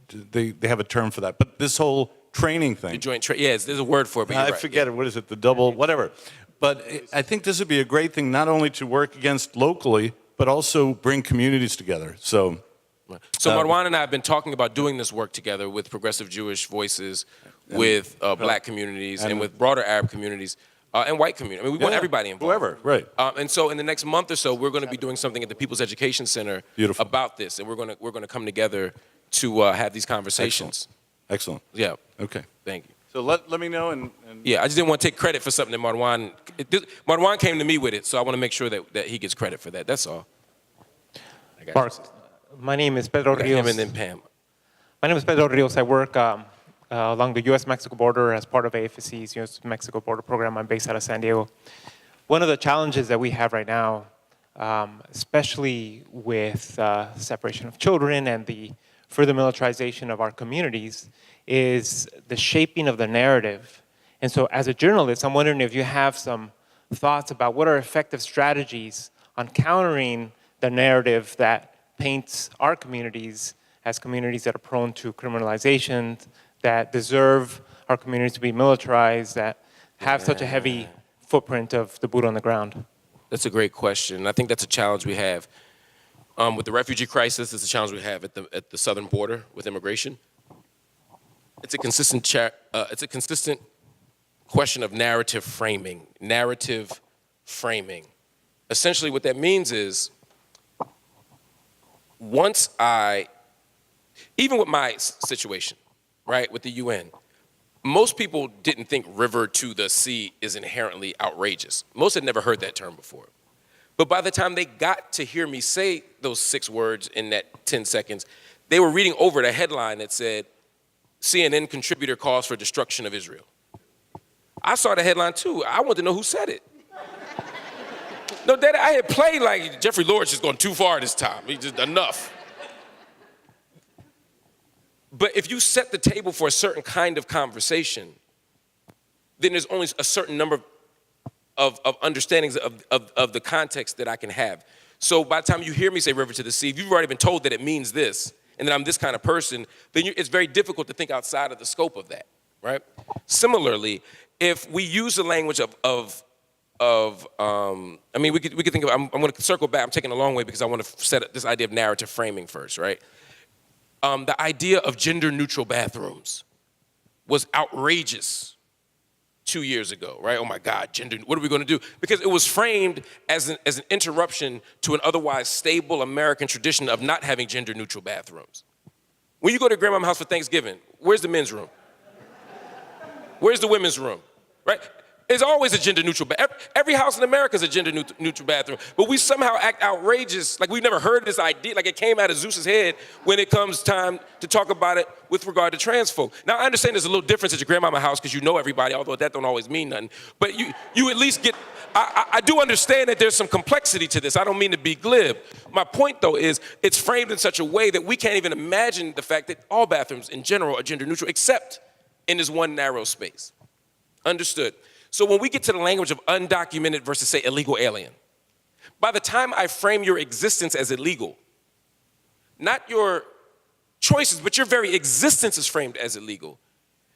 They have a term for that, but this whole training thing.
The joint yes, there's a word for it, but you're
I
right.
forget it. What is it? The double, whatever. But I think this would be a great thing, not only to work against locally, but also bring communities together. So
Marwan and I have been talking about doing this work together with progressive Jewish voices, with black communities, and with broader Arab communities, and white communities. I mean, we want everybody involved.
Whoever, right.
And so in the next month or so, we're going to be doing something at the People's Education Center
Beautiful.
About this, and we're going to come together to have these conversations.
Excellent.
Yeah.
Okay.
Thank you.
So let me know. And
Yeah, I just didn't want to take credit for something that Marwan came to me with it, so I want to make sure that he gets credit for that. That's all.
Mark, my name is Pedro Rios.
Him and then Pam.
My name is Pedro Rios. I work along the U.S.-Mexico border as part of AFSC's U.S.-Mexico border program. I'm based out of San Diego. One of the challenges that we have right now, especially with separation of children and the further militarization of our communities, is the shaping of the narrative. And so as a journalist, I'm wondering if you have some thoughts about what are effective strategies on countering the narrative that paints our communities as communities that are prone to criminalization, that deserve our communities to be militarized, that have such a heavy footprint of the boot on the ground.
That's a great question. I think that's a challenge we have. With the refugee crisis, it's a challenge we have at the southern border with immigration. It's a consistent question of narrative framing. Narrative framing. Essentially what that means is, even with my situation, right, with the UN, most people didn't think river to the sea is inherently outrageous. Most had never heard that term before. But by the time they got to hear me say those 6 words in that 10 seconds, they were reading over the headline that said, CNN contributor calls for destruction of Israel. I saw the headline too. I wanted to know who said it. No, Daddy, I had played like Jeffrey Lord's just gone too far this time. He just enough. But if you set the table for a certain kind of conversation, then there's only a certain number of understandings of the context that I can have. So by the time you hear me say river to the sea, if you've already been told that it means this, and that I'm this kind of person, then it's very difficult to think outside of the scope of that, right? Similarly, if we use the language I mean, we could think of, I'm going to circle back, I'm taking a long way because I want to set up this idea of narrative framing first, right? The idea of gender-neutral bathrooms was outrageous 2 years ago, right? Oh my God, what are we going to do? Because it was framed as an interruption to an otherwise stable American tradition of not having gender-neutral bathrooms. When you go to grandma's house for Thanksgiving, where's the men's room? Where's the women's room, right? There's always a gender-neutral bathroom. Every house in America is a gender-neutral bathroom. But we somehow act outrageous, like we've never heard this idea, like it came out of Zeus's head when it comes time to talk about it with regard to trans folk. Now, I understand there's a little difference at your grandmama's house because you know everybody, although that don't always mean nothing. But you at least get, I do understand that there's some complexity to this. I don't mean to be glib. My point, though, is it's framed in such a way that we can't even imagine the fact that all bathrooms in general are gender-neutral, except in this one narrow space. Understood. So when we get to the language of undocumented versus, say, illegal alien, by the time I frame your existence as illegal, not your choices, but your very existence is framed as illegal,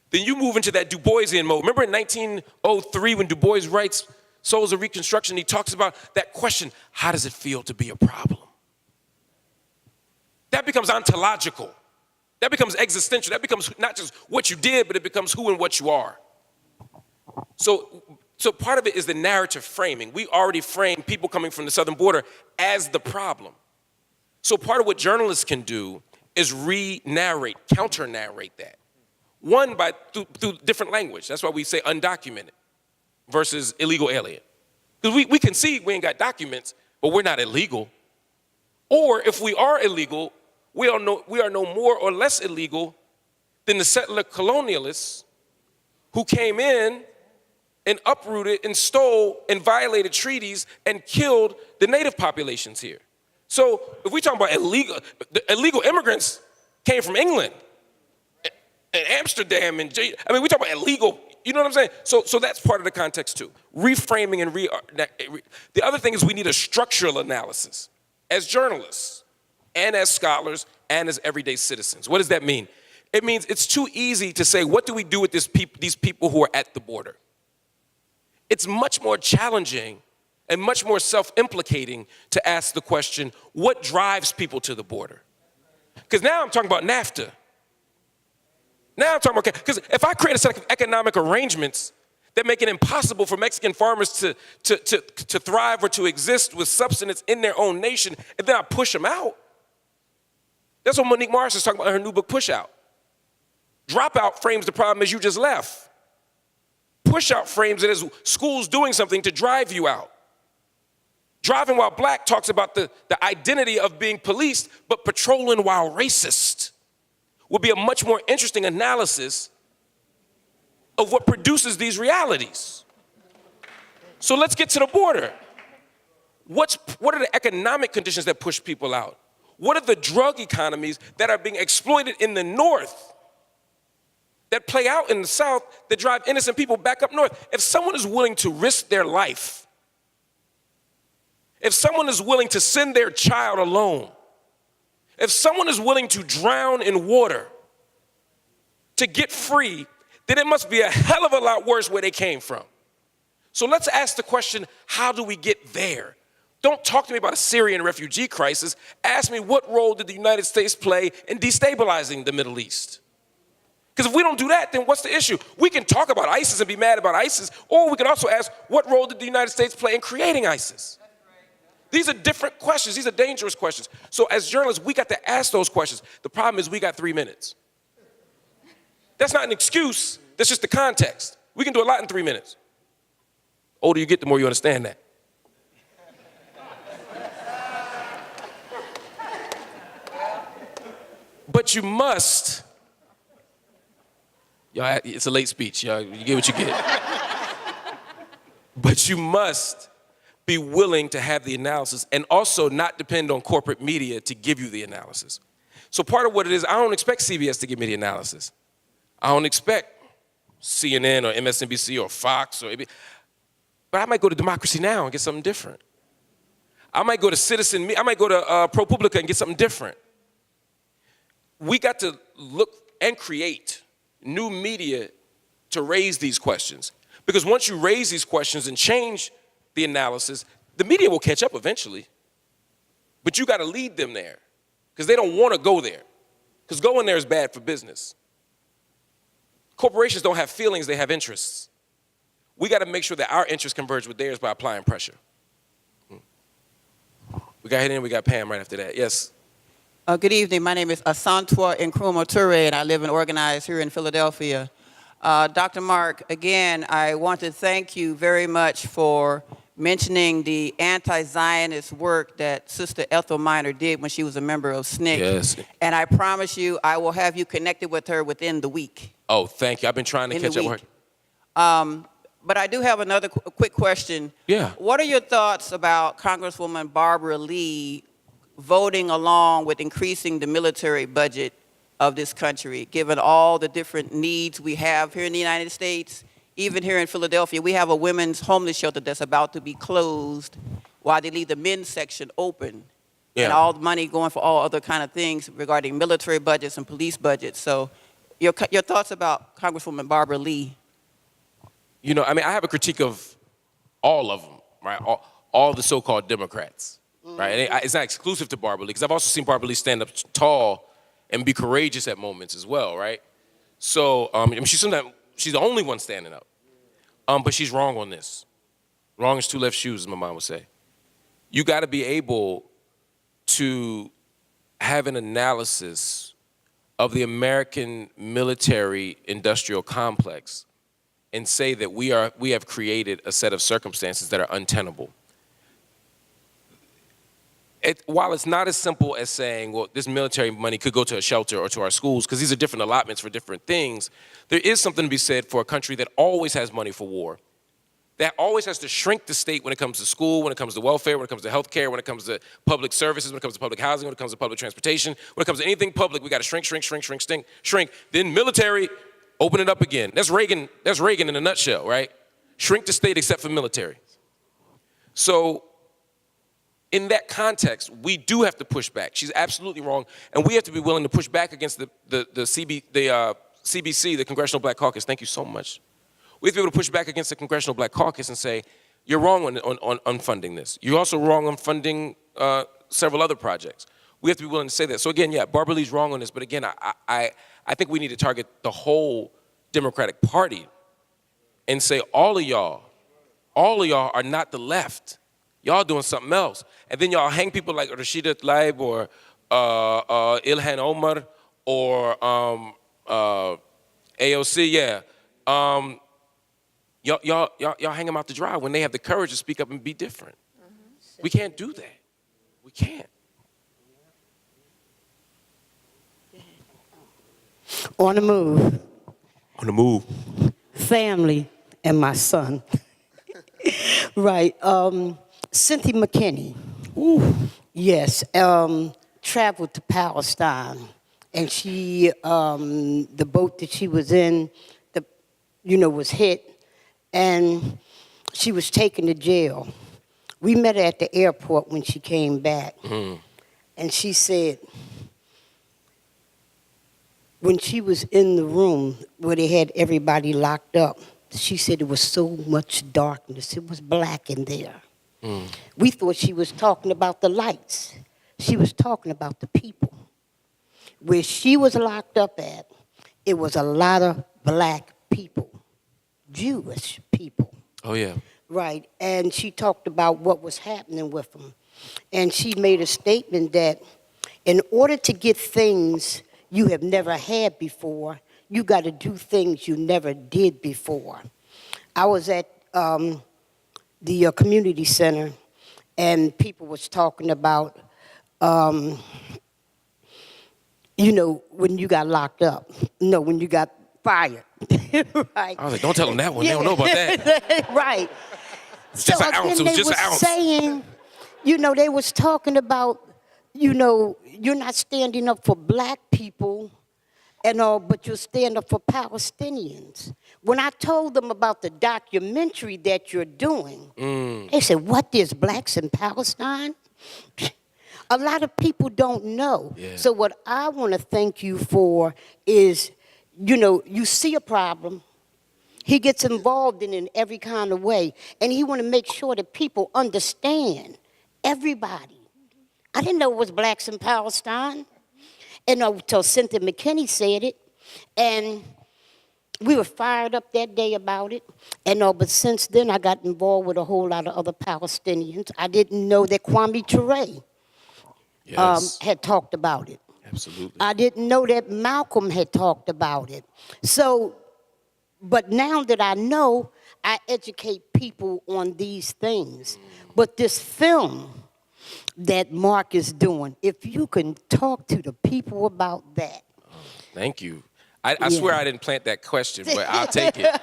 then you move into that Du Boisian mode. Remember in 1903 when Du Bois writes Souls of Reconstruction, he talks about that question, how does it feel to be a problem? That becomes ontological. That becomes existential. That becomes not just what you did, but it becomes who and what you are. So part of it is the narrative framing. We already frame people coming from the southern border as the problem. So part of what journalists can do is re-narrate, counter-narrate that. One, through different language. That's why we say undocumented versus illegal alien. Because we can see we ain't got documents, but we're not illegal. Or if we are illegal, we are no more or less illegal than the settler colonialists who came in and uprooted and stole and violated treaties and killed the native populations here. So if we talk about illegal immigrants came from England and Amsterdam and we talk about illegal, you know what I'm saying? So that's part of the context too. Reframing and the other thing is we need a structural analysis as journalists and as scholars and as everyday citizens. What does that mean? It means it's too easy to say, what do we do with these people who are at the border? It's much more challenging and much more self-implicating to ask the question, what drives people to the border? Because now I'm talking about NAFTA. Now I'm talking about, because if I create a set of economic arrangements that make it impossible for Mexican farmers to thrive or to exist with subsistence in their own nation, and then I push them out, that's what Monique Morris is talking about in her new book, Push Out. Dropout frames the problem as you just left. Push out frames it as schools doing something to drive you out. Driving while black talks about the identity of being policed, but patrolling while racist would be a much more interesting analysis of what produces these realities. So let's get to the border. What are the economic conditions that push people out? What are the drug economies that are being exploited in the north that play out in the south that drive innocent people back up north? If someone is willing to risk their life, if someone is willing to send their child alone, if someone is willing to drown in water to get free, then it must be a hell of a lot worse where they came from. So let's ask the question, how do we get there? Don't talk to me about a Syrian refugee crisis. Ask me, what role did the United States play in destabilizing the Middle East? Because if we don't do that, then what's the issue? We can talk about ISIS and be mad about ISIS, or we can also ask, what role did the United States play in creating ISIS? These are different questions. These are dangerous questions. So as journalists, we got to ask those questions. The problem is we got 3 minutes. That's not an excuse. That's just the context. We can do a lot in 3 minutes. The older you get, the more you understand that. But you must, y'all, it's a late speech, y'all, you get what you get. But you must be willing to have the analysis and also not depend on corporate media to give you the analysis. So part of what it is, I don't expect CBS to give me the analysis. I don't expect CNN or MSNBC or Fox or ABC. But I might go to Democracy Now! And get something different. I might go to I might go to ProPublica and get something different. We got to look and create new media to raise these questions. Because once you raise these questions and change the analysis, the media will catch up eventually. But you got to lead them there, because they don't want to go there. Because going there is bad for business. Corporations don't have feelings, they have interests. We got to make sure that our interests converge with theirs by applying pressure. We got Hayden, we got Pam right after that. Yes.
Good evening. My name is Asantwa Nkrumah Toure, and I live and organize here in Philadelphia. Dr. Mark, again, I want to thank you very much for mentioning the anti-Zionist work that Sister Ethel Minor did when she was a member of SNCC.
Yes.
And I promise you, I will have you connected with her within the week.
Oh, thank you. I've been trying to catch up with her.
But I do have another quick question.
Yeah.
What are your thoughts about Congresswoman Barbara Lee voting along with increasing the military budget of this country, given all the different needs we have here in the United States? Even here in Philadelphia, we have a women's homeless shelter that's about to be closed while they leave the men's section open.
Yeah.
And all the money going for all other kind of things regarding military budgets and police budgets. So your thoughts about Congresswoman Barbara Lee?
You know, I mean, I have a critique of all of them, right? All the so-called Democrats, right? And it's not exclusive to Barbara Lee, because I've also seen Barbara Lee stand up tall and be courageous at moments as well, right? So, I mean, she's the only one standing up. But she's wrong on this. Wrong as two left shoes, as my mom would say. You got to be able to have an analysis of the American military industrial complex and say that we have created a set of circumstances that are untenable. While it's not as simple as saying, well, this military money could go to a shelter or to our schools, because these are different allotments for different things, there is something to be said for a country that always has money for war, that always has to shrink the state when it comes to school, when it comes to welfare, when it comes to health care, when it comes to public services, when it comes to public housing, when it comes to public transportation, when it comes to anything public, we got to shrink. Then military, open it up again. That's Reagan in a nutshell, right? Shrink the state except for military. So in that context, we do have to push back. She's absolutely wrong, and we have to be willing to push back against the CBC, the Congressional Black Caucus. Thank you so much. We have to be able to push back against the Congressional Black Caucus and say, you're wrong on funding this. You're also wrong on funding several other projects. We have to be willing to say that. So again, yeah, Barbara Lee's wrong on this, but again, I think we need to target the whole Democratic Party and say, all of y'all are not the left. Y'all doing something else. And then y'all hang people like Rashida Tlaib or Ilhan Omar or AOC, yeah. Y'all hang them out to dry when they have the courage to speak up and be different. We can't do that. We can't.
On the move.
On the move.
Family and my son. Right. Cynthia McKinney. Ooh. Yes. Traveled to Palestine, and she, the boat that she was in, was hit, and she was taken to jail. We met her at the airport when she came back, and she said, when she was in the room where they had everybody locked up, she said it was so much darkness. It was black in there. We thought she was talking about the lights. She was talking about the people. Where she was locked up at, it was a lot of black people, Jewish people.
Oh, yeah.
Right, and she talked about what was happening with them. And she made a statement that in order to get things you have never had before, you got to do things you never did before. I was at the community center, and people was talking about, you know, when you got locked up. No, when you got fired. Right.
I was like, don't tell them that one. They don't know about that.
Right.
It's just an ounce. It was just an ounce.
Saying, you know, they was talking about, you know, you're not standing up for black people and all, but you're standing up for Palestinians. When I told them about the documentary that you're doing, they said, what, there's blacks in Palestine? A lot of people don't know.
Yeah.
So what I want to thank you for is, you know, you see a problem. He gets involved in every kind of way. And he want to make sure that people understand, everybody. I didn't know it was blacks in Palestine. And until Cynthia McKinney said it. And we were fired up that day about it. And but since then, I got involved with a whole lot of other Palestinians. I didn't know that Kwame Ture had talked about it.
Absolutely.
I didn't know that Malcolm had talked about it. So, but now that I know, I educate people on these things. But this film that Mark is doing, if you can talk to the people about that.
Thank you. I swear I didn't plant that question, but I'll take it.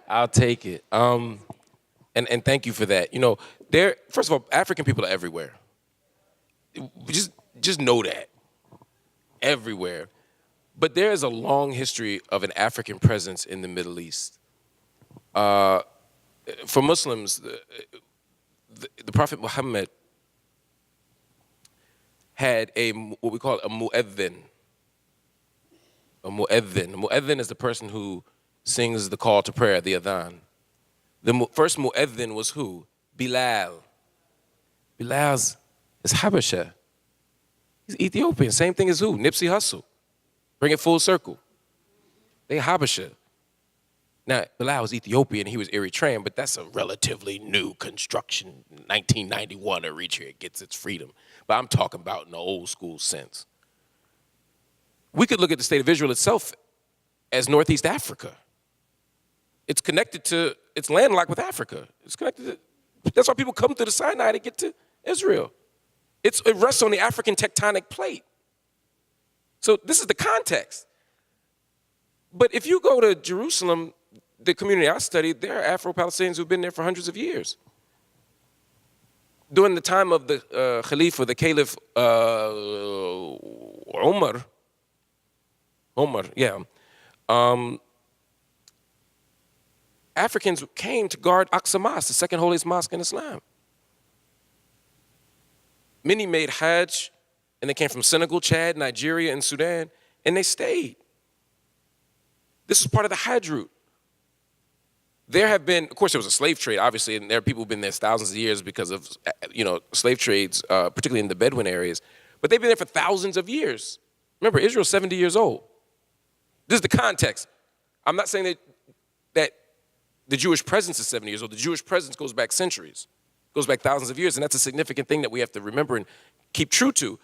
I'll take it. And thank you for that. You know, first of all, African people are everywhere. Just know that. Everywhere. But there is a long history of an African presence in the Middle East. For Muslims, the Prophet Muhammad had what we call a mu'adhin. A mu'adhin. A mu'adhin is the person who sings the call to prayer, the adhan. The first mu'adhin was who? Bilal. Bilal is Habasha. He's Ethiopian. Same thing as who? Nipsey Hussle. Bring it full circle. They Habasha. Now, Bilal was Ethiopian, he was Eritrean, but that's a relatively new construction. 1991, Eritrea gets its freedom. But I'm talking about in the old school sense. We could look at the state of Israel itself as Northeast Africa. It's connected to, it's landlocked with Africa. It's connected to, that's why people come through the Sinai to get to Israel. It rests on the African tectonic plate. So this is the context. But if you go to Jerusalem, the community I studied, there are Afro-Palestinians who've been there for hundreds of years. During the time of the Khalifa, the Caliph Omar, Africans came to guard Aqsa Mosque, the second holiest mosque in Islam. Many made Hajj, and they came from Senegal, Chad, Nigeria, and Sudan, and they stayed. This is part of the Hajj route. There have been, of course, there was a slave trade, obviously, and there are people who've been there thousands of years because of, slave trades, particularly in the Bedouin areas. But they've been there for thousands of years. Remember, Israel's 70 years old. This is the context. I'm not saying that the Jewish presence is 70 years old. The Jewish presence goes back centuries, goes back thousands of years, and that's a significant thing that we have to remember and keep true to.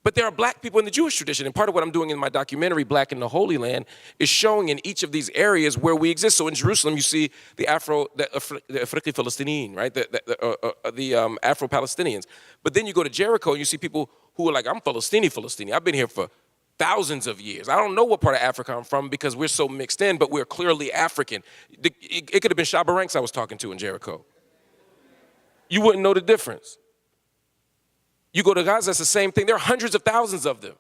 But there are black people in the Jewish tradition, and part of what I'm doing in my documentary, Black in the Holy Land, is showing in each of these areas where we exist. So in Jerusalem, you see the Afriqi-Palestinian, right? The Afro-Palestinians. But then you go to Jericho, and you see people who are like, I'm Palestinian. I've been here for thousands of years. I don't know what part of Africa I'm from because we're so mixed in, but we're clearly African. It could have been Shabba Ranks I was talking to in Jericho. You wouldn't know the difference. You go to Gaza, it's the same thing. There are hundreds of thousands of them.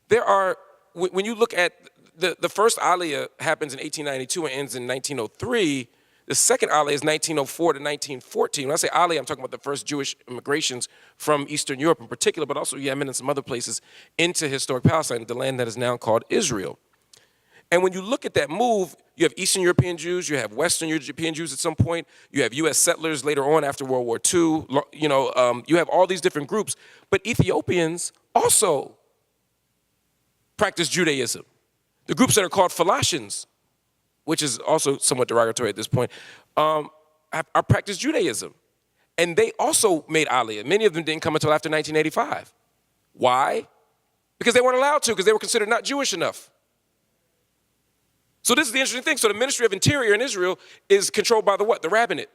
There are, when you look at the first Aliyah happens in 1892 and ends in 1903. The second Aliyah is 1904 to 1914. When I say Aliyah, I'm talking about the first Jewish immigrations from Eastern Europe in particular, but also Yemen and some other places into historic Palestine, the land that is now called Israel. And when you look at that move, you have Eastern European Jews, you have Western European Jews at some point, you have U.S. settlers later on after World War II, you have all these different groups. But Ethiopians also practice Judaism. The groups that are called Falashins, which is also somewhat derogatory at this point, are practiced Judaism. And they also made Aliyah. Many of them didn't come until after 1985. Why? Because they weren't allowed to, because they were considered not Jewish enough. So this is the interesting thing. So the Ministry of Interior in Israel is controlled by the what? The rabbinate.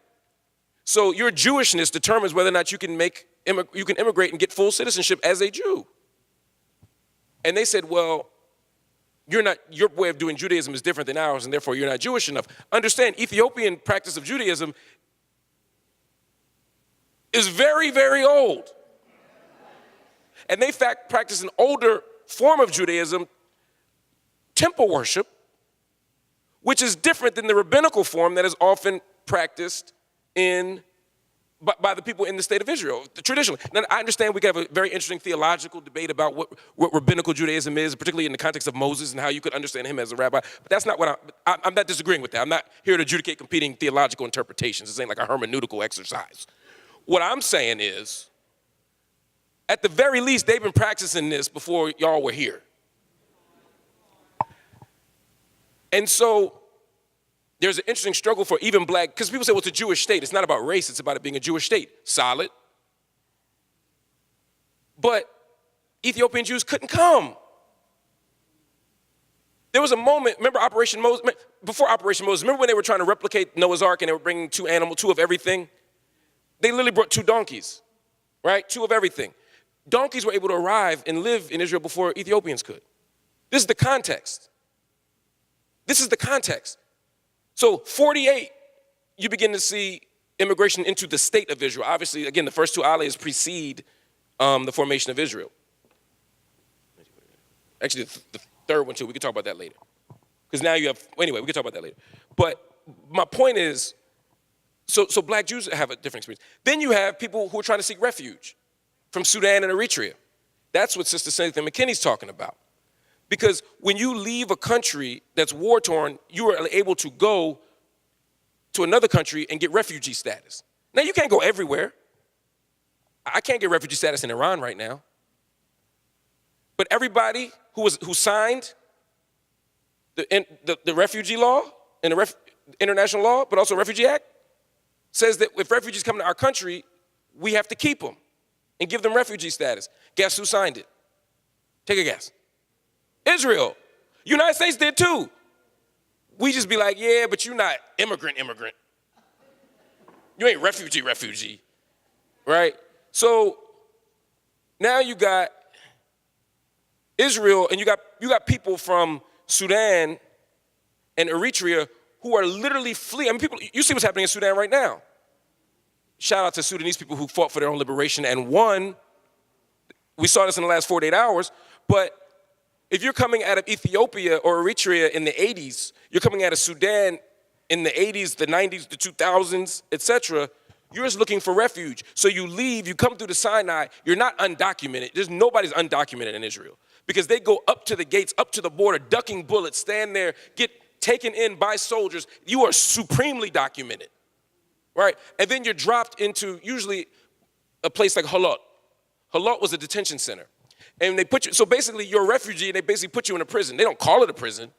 So your Jewishness determines whether or not you can immigrate and get full citizenship as a Jew. And they said, well, your way of doing Judaism is different than ours, and therefore you're not Jewish enough. Understand, Ethiopian practice of Judaism is very, very old. And they, in fact, practice an older form of Judaism, temple worship, which is different than the rabbinical form that is often practiced by the people in the state of Israel, traditionally. Now, I understand we could have a very interesting theological debate about what rabbinical Judaism is, particularly in the context of Moses and how you could understand him as a rabbi, but that's not what I'm not disagreeing with that. I'm not here to adjudicate competing theological interpretations. This ain't like a hermeneutical exercise. What I'm saying is, at the very least, they've been practicing this before y'all were here. And so there's an interesting struggle for even black, because people say, well, it's a Jewish state. It's not about race, it's about it being a Jewish state. Solid. But Ethiopian Jews couldn't come. There was a moment, remember Operation Moses, before Operation Moses, remember when they were trying to replicate Noah's Ark and they were bringing two of everything? They literally brought 2 donkeys, right? 2 of everything. Donkeys were able to arrive and live in Israel before Ethiopians could. This is the context. This is the context. So 48, you begin to see immigration into the state of Israel. Obviously, again, the first 2 aliyahs precede the formation of Israel. Actually, the third one too, we can talk about that later. Because now you have, anyway, we can talk about that later. But my point is, so black Jews have a different experience. Then you have people who are trying to seek refuge from Sudan and Eritrea. That's what Sister Cynthia McKinney's talking about. Because when you leave a country that's war-torn, you are able to go to another country and get refugee status. Now, you can't go everywhere. I can't get refugee status in Iran right now. But everybody who signed the refugee law and the international law, but also Refugee Act, says that if refugees come to our country, we have to keep them and give them refugee status. Guess who signed it? Take a guess. Israel. United States did too. We just be like, yeah, but you're not immigrant. You ain't refugee, right? So now you got Israel, and you got people from Sudan and Eritrea who are literally fleeing. I mean, people, you see what's happening in Sudan right now. Shout out to Sudanese people who fought for their own liberation and won. We saw this in the last 48 hours, but if you're coming out of Ethiopia or Eritrea in the 80s, you're coming out of Sudan in the 80s, the 90s, the 2000s, etc., you're just looking for refuge. So you leave, you come through the Sinai, you're not undocumented. Nobody's undocumented in Israel because they go up to the gates, up to the border, ducking bullets, stand there, get taken in by soldiers. You are supremely documented, right? And then you're dropped into usually a place like Halot. Halot was a detention center. And they put you, so basically you're a refugee and they basically put you in a prison. They don't call it a prison,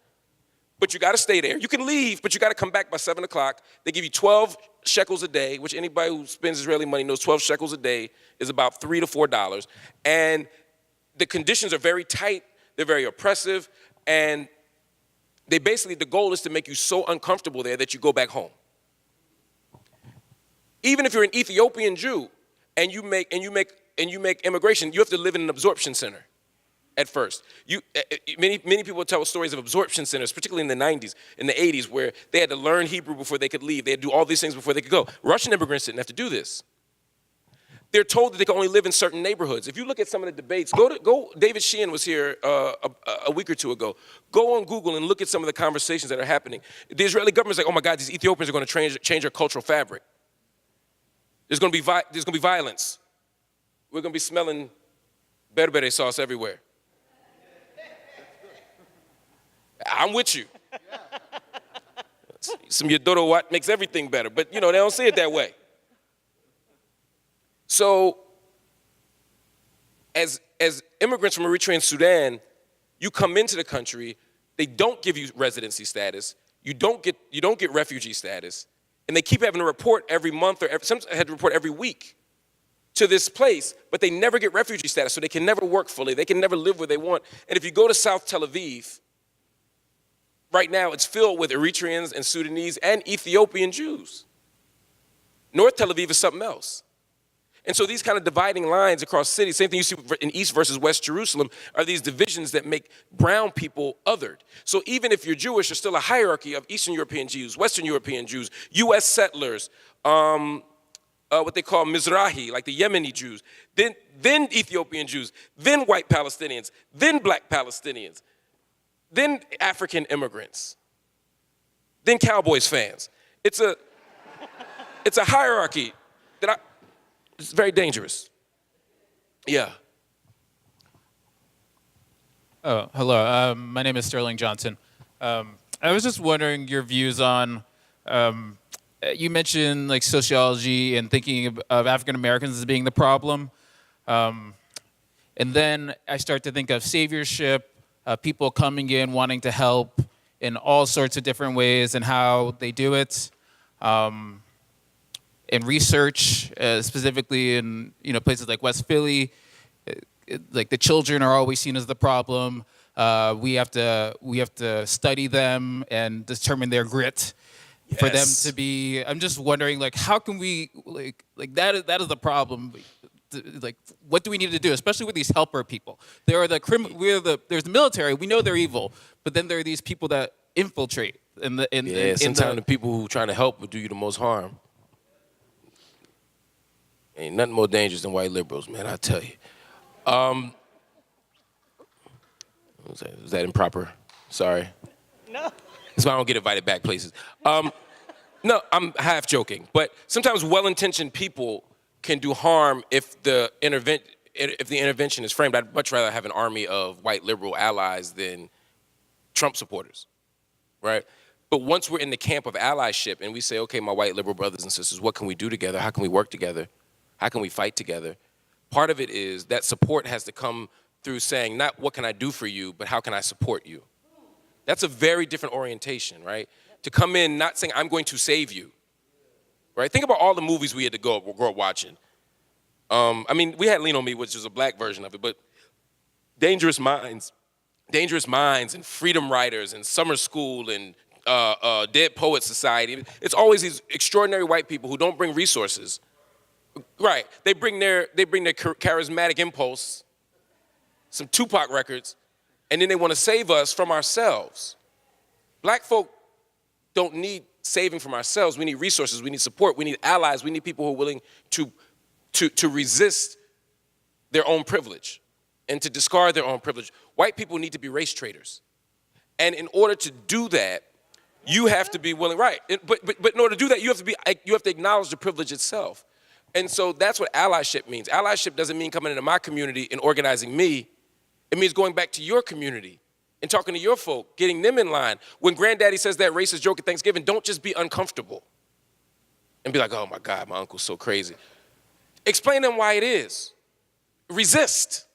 but you gotta stay there. You can leave, but you gotta come back by 7 o'clock. They give you 12 shekels a day, which anybody who spends Israeli money knows 12 shekels a day is about $3 to $4. And the conditions are very tight, they're very oppressive, and they basically, the goal is to make you so uncomfortable there that you go back home. Even if you're an Ethiopian Jew and you make immigration, you have to live in an absorption center at first. Many people tell stories of absorption centers, particularly in the 90s, in the 80s, where they had to learn Hebrew before they could leave. They had to do all these things before they could go. Russian immigrants didn't have to do this. They're told that they can only live in certain neighborhoods. If you look at some of the debates, David Sheehan was here a week or two ago. Go on Google and look at some of the conversations that are happening. The Israeli government's like, oh my God, these Ethiopians are going to change our cultural fabric. There's going to be violence. We're going to be smelling berbere sauce everywhere. I'm with you. Some Yodoro what makes everything better, but they don't say it that way. So, as immigrants from Eritrea and Sudan, you come into the country, They don't give you residency status. You don't get refugee status. And they keep having to report every month, or sometimes had to report every week to this place, but they never get refugee status, so they can never work fully. They can never live where they want. And if you go to South Tel Aviv, right now it's filled with Eritreans and Sudanese and Ethiopian Jews. North Tel Aviv is something else. And so these kind of dividing lines across cities, same thing you see in East versus West Jerusalem, are these divisions that make brown people othered. So even if you're Jewish, there's still a hierarchy of Eastern European Jews, Western European Jews, US settlers, what they call Mizrahi, like the Yemeni Jews, then Ethiopian Jews, then white Palestinians, then black Palestinians, then African immigrants, then Cowboys fans. It's a hierarchy that it's very dangerous. Yeah.
Oh, hello. My name is Sterling Johnson. I was just wondering your views on, you mentioned like sociology and thinking of African Americans as being the problem. And then I start to think of saviorship, people coming in wanting to help in all sorts of different ways and how they do it. In research, specifically in places like West Philly, like the children are always seen as the problem. We have to study them and determine their grit for them to be. I'm just wondering, like, how can we like that is the problem. Like, what do we need to do, especially with these helper people? There are there's the military. We know they're evil, but then there are these people that infiltrate.
Sometimes the people who trying to help will do you the most harm. Ain't nothing more dangerous than white liberals, man, I tell you. Was that improper? Sorry.
No.
That's why I don't get invited back places. No, I'm half joking. But sometimes well-intentioned people can do harm if the intervention is framed. I'd much rather have an army of white liberal allies than Trump supporters, right? But once we're in the camp of allyship and we say, okay, my white liberal brothers and sisters, what can we do together? How can we work together? How can we fight together? Part of it is that support has to come through saying, not what can I do for you, but how can I support you? That's a very different orientation, right? To come in not saying, I'm going to save you, right? Think about all the movies we had to grow up watching. I mean, we had Lean on Me, which is a black version of it, but Dangerous Minds and Freedom Riders and Summer School and Dead Poets Society. It's always these extraordinary white people who don't bring resources. Right, they bring their charismatic impulse, some Tupac records, and then they want to save us from ourselves. Black folk don't need saving from ourselves. We need resources, we need support, we need allies, we need people who are willing to resist their own privilege and to discard their own privilege. White people need to be race traders. And in order to do that, you have to be willing, right, but in order to do that, you have to acknowledge the privilege itself. And so that's what allyship means. Allyship doesn't mean coming into my community and organizing me. It means going back to your community and talking to your folk, getting them in line. When Granddaddy says that racist joke at Thanksgiving, don't just be uncomfortable and be like, oh my God, my uncle's so crazy. Explain to them why it is. Resist.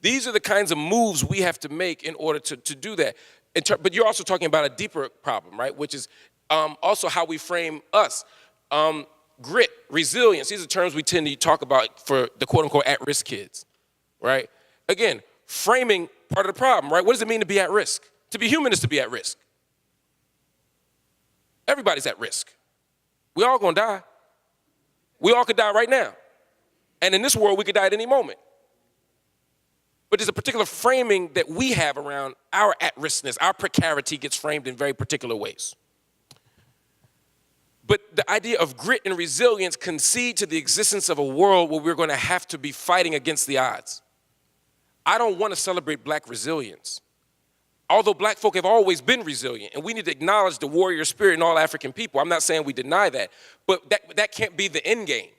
These are the kinds of moves we have to make in order to do that. But you're also talking about a deeper problem, right? Which is also how we frame us. Grit, resilience, these are terms we tend to talk about for the quote-unquote at-risk kids, right? Again, framing part of the problem, right? What does it mean to be at risk? To be human is to be at risk. Everybody's at risk. We all gonna die. We all could die right now. And in this world, we could die at any moment. But there's a particular framing that we have around our at-riskness. Our precarity gets framed in very particular ways. But the idea of grit and resilience concede to the existence of a world where we're going to have to be fighting against the odds. I don't want to celebrate black resilience. Although black folk have always been resilient, and we need to acknowledge the warrior spirit in all African people. I'm not saying we deny that, but that can't be the end game.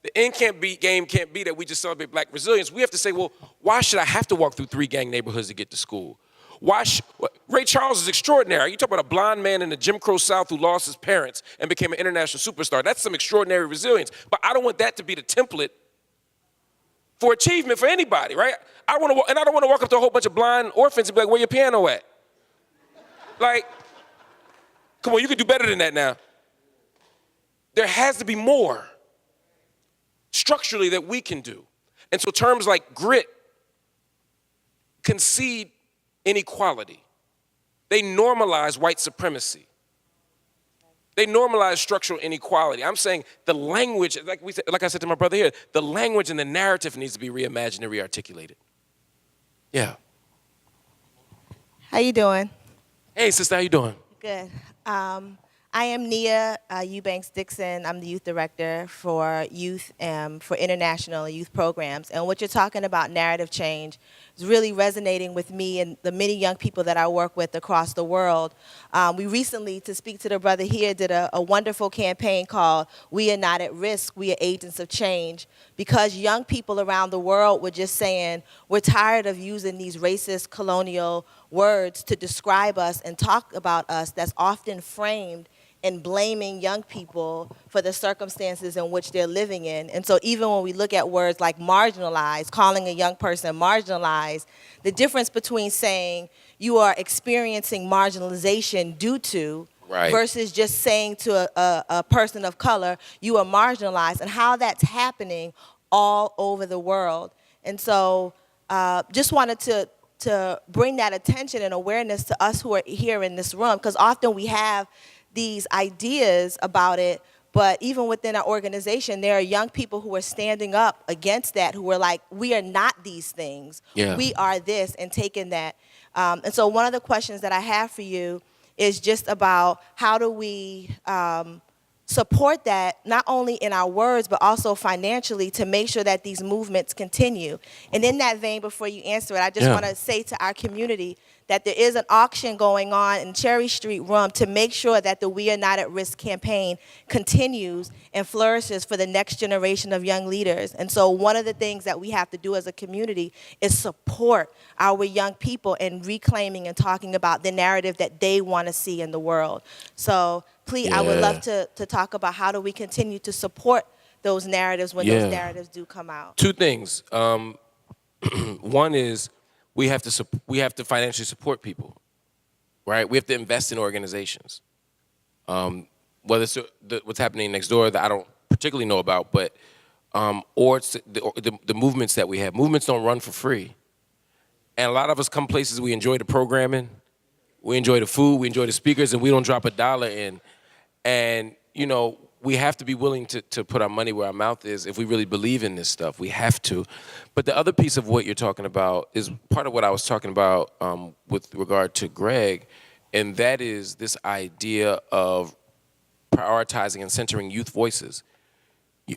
The end game can't be that we just celebrate black resilience. We have to say, well, why should I have to walk through 3 gang neighborhoods to get to school? Ray Charles is extraordinary. You talk about a blind man in the Jim Crow South who lost his parents and became an international superstar. That's some extraordinary resilience. But I don't want that to be the template for achievement for anybody, right? I don't want to walk up to a whole bunch of blind orphans and be like, where your piano at? Like, come on, you can do better than that now. There has to be more structurally that we can do. And so terms like grit concede inequality. They normalize white supremacy. They normalize structural inequality. I'm saying the language, like I said to my brother here, the language and the narrative needs to be reimagined and rearticulated. Yeah.
How you doing?
Hey, sister, how you doing?
Good. I am Nia Eubanks Dixon. I'm the youth director for youth for international youth programs. And what you're talking about, narrative change, is really resonating with me and the many young people that I work with across the world. We recently, to speak to the brother here, did a wonderful campaign called "We Are Not at Risk, We Are Agents of Change," because young people around the world were just saying, we're tired of using these racist colonial words to describe us and talk about us that's often framed in blaming young people for the circumstances in which they're living in. And so even when we look at words like marginalized, calling a young person marginalized, the difference between saying you are experiencing marginalization due to versus just saying to a person of color, you are marginalized, and how that's happening all over the world. And so just wanted to bring that attention and awareness to us who are here in this room, because often we have these ideas about it, but even within our organization, there are young people who are standing up against that, who are like, we are not these things.
Yeah.
We are this, and taking that. And so one of the questions that I have for you is just about how do we support that, not only in our words, but also financially, to make sure that these movements continue. And in that vein, before you answer it, I just want to say to our community that there is an auction going on in Cherry Street Room to make sure that the We Are Not at Risk campaign continues and flourishes for the next generation of young leaders. And so one of the things that we have to do as a community is support our young people in reclaiming and talking about the narrative that they want to see in the world. So please, I would love to talk about how do we continue to support those narratives when those narratives do come out.
Two things. One is we have to financially support people, right? We have to invest in organizations. Whether it's what's happening next door that I don't particularly know about, but or it's the movements that we have. Movements don't run for free, and a lot of us come places we enjoy the programming, we enjoy the food, we enjoy the speakers, and we don't drop a dollar in. And you know, we have to be willing to put our money where our mouth is if we really believe in this stuff. We have to. But the other piece of what you're talking about is part of what I was talking about with regard to Greg, and that is this idea of prioritizing and centering youth voices.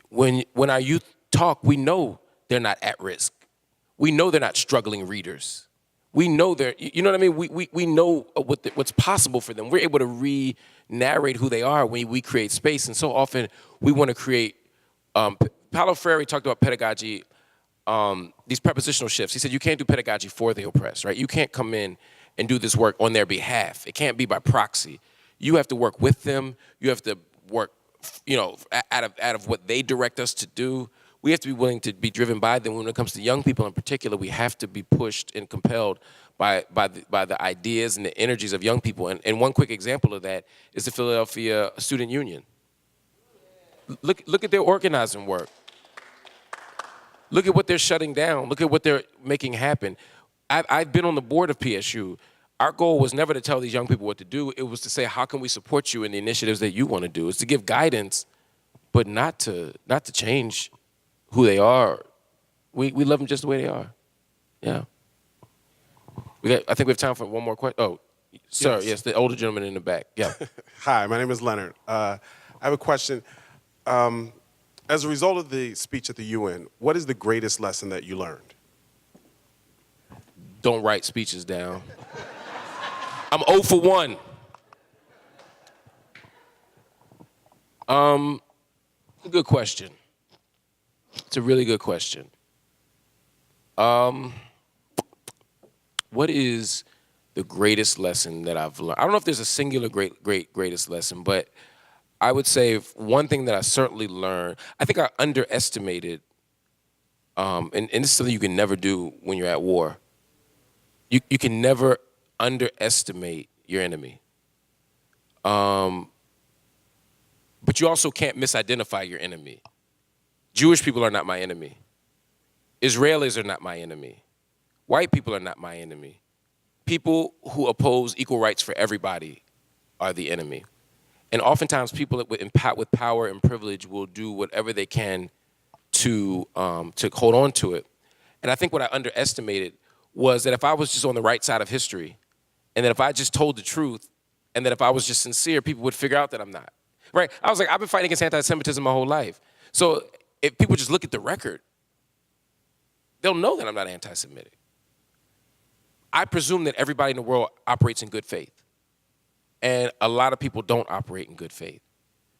When our youth talk, we know they're not at risk. We know they're not struggling readers. We know they're, you know what I mean? We know what's possible for them. We're able to re-narrate who they are when we create space. And so often we want to create, Paulo Freire talked about pedagogy, these prepositional shifts. He said you can't do pedagogy for the oppressed, right? You can't come in and do this work on their behalf. It can't be by proxy. You have to work with them. You have to work, you know, out of what they direct us to do. We have to be willing to be driven by them. When it comes to young people in particular, we have to be pushed and compelled by the ideas and the energies of young people. And one quick example of that is the Philadelphia Student Union. Look at their organizing work. Look at what they're shutting down. Look at what they're making happen. I've been on the board of PSU. Our goal was never to tell these young people what to do. It was to say, how can we support you in the initiatives that you want to do? It's to give guidance, but not to change who they are. We love them just the way they are. Yeah. I think we have time for one more question. Oh, sir, yes, the older gentleman in the back. Yeah.
Hi, my name is Leonard. I have a question. As a result of the speech at the UN, what is the greatest lesson that you learned?
Don't write speeches down. I'm 0 for 1. Good question. It's a really good question. What is the greatest lesson that I've learned? I don't know if there's a singular greatest lesson, but I would say one thing that I certainly learned, I think I underestimated, and this is something you can never do when you're at war. You can never underestimate your enemy. But you also can't misidentify your enemy. Jewish people are not my enemy. Israelis are not my enemy. White people are not my enemy. People who oppose equal rights for everybody are the enemy. And oftentimes people with power and privilege will do whatever they can to hold on to it. And I think what I underestimated was that if I was just on the right side of history, and that if I just told the truth, and that if I was just sincere, people would figure out that I'm not. Right? I was like, I've been fighting against anti-Semitism my whole life. So if people just look at the record, they'll know that I'm not anti-Semitic. I presume that everybody in the world operates in good faith. And a lot of people don't operate in good faith.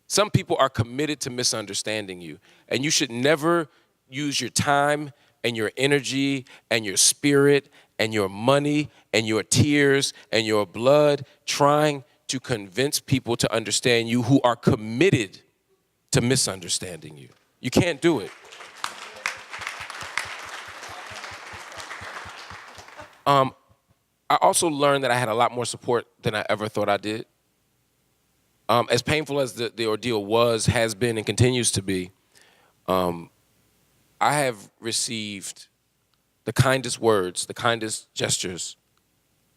Some people are committed to misunderstanding you. And you should never use your time and your energy and your spirit and your money and your tears and your blood trying to convince people to understand you who are committed to misunderstanding you. You can't do it. I also learned that I had a lot more support than I ever thought I did. As painful as the ordeal was, has been, and continues to be, I have received the kindest words, the kindest gestures,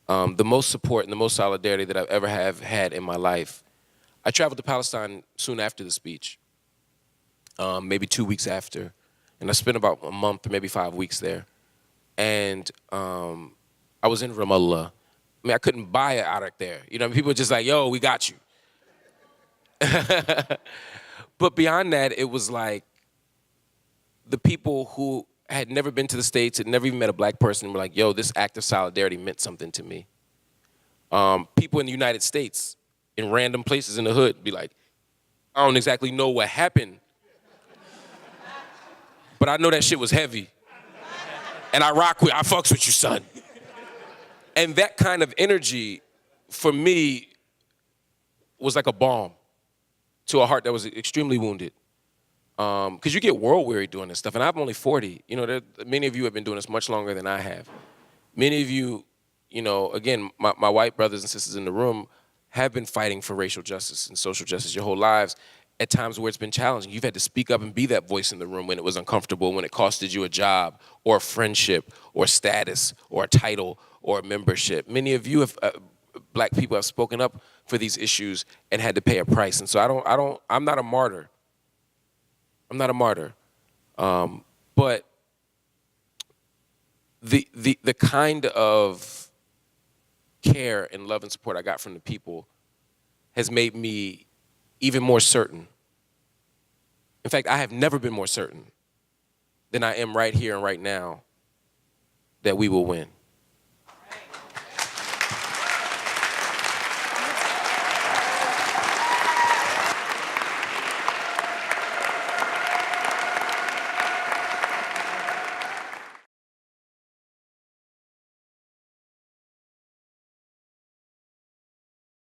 the most support and the most solidarity that I've ever have had in my life. I traveled to Palestine soon after the speech, maybe 2 weeks after, and I spent about a month or maybe 5 weeks there. And I was in Ramallah. I mean, I couldn't buy it out there. You know, people were just like, yo, we got you. But beyond that, it was like the people who had never been to the States, had never even met a black person, were like, yo, this act of solidarity meant something to me. People in the United States, in random places in the hood, be like, I don't exactly know what happened, but I know that shit was heavy. And I fucks with you, son. And that kind of energy, for me, was like a balm to a heart that was extremely wounded. Because you get world weary doing this stuff, and I'm only 40. You know, many of you have been doing this much longer than I have. Many of you, you know, again, my white brothers and sisters in the room have been fighting for racial justice and social justice your whole lives. At times where it's been challenging, you've had to speak up and be that voice in the room when it was uncomfortable, when it costed you a job or a friendship or status or a title or a membership. Many of you have, black people have spoken up for these issues and had to pay a price. And so I'm not a martyr. I'm not a martyr. But the kind of care and love and support I got from the people has made me even more certain. In fact, I have never been more certain than I am right here and right now that we will win.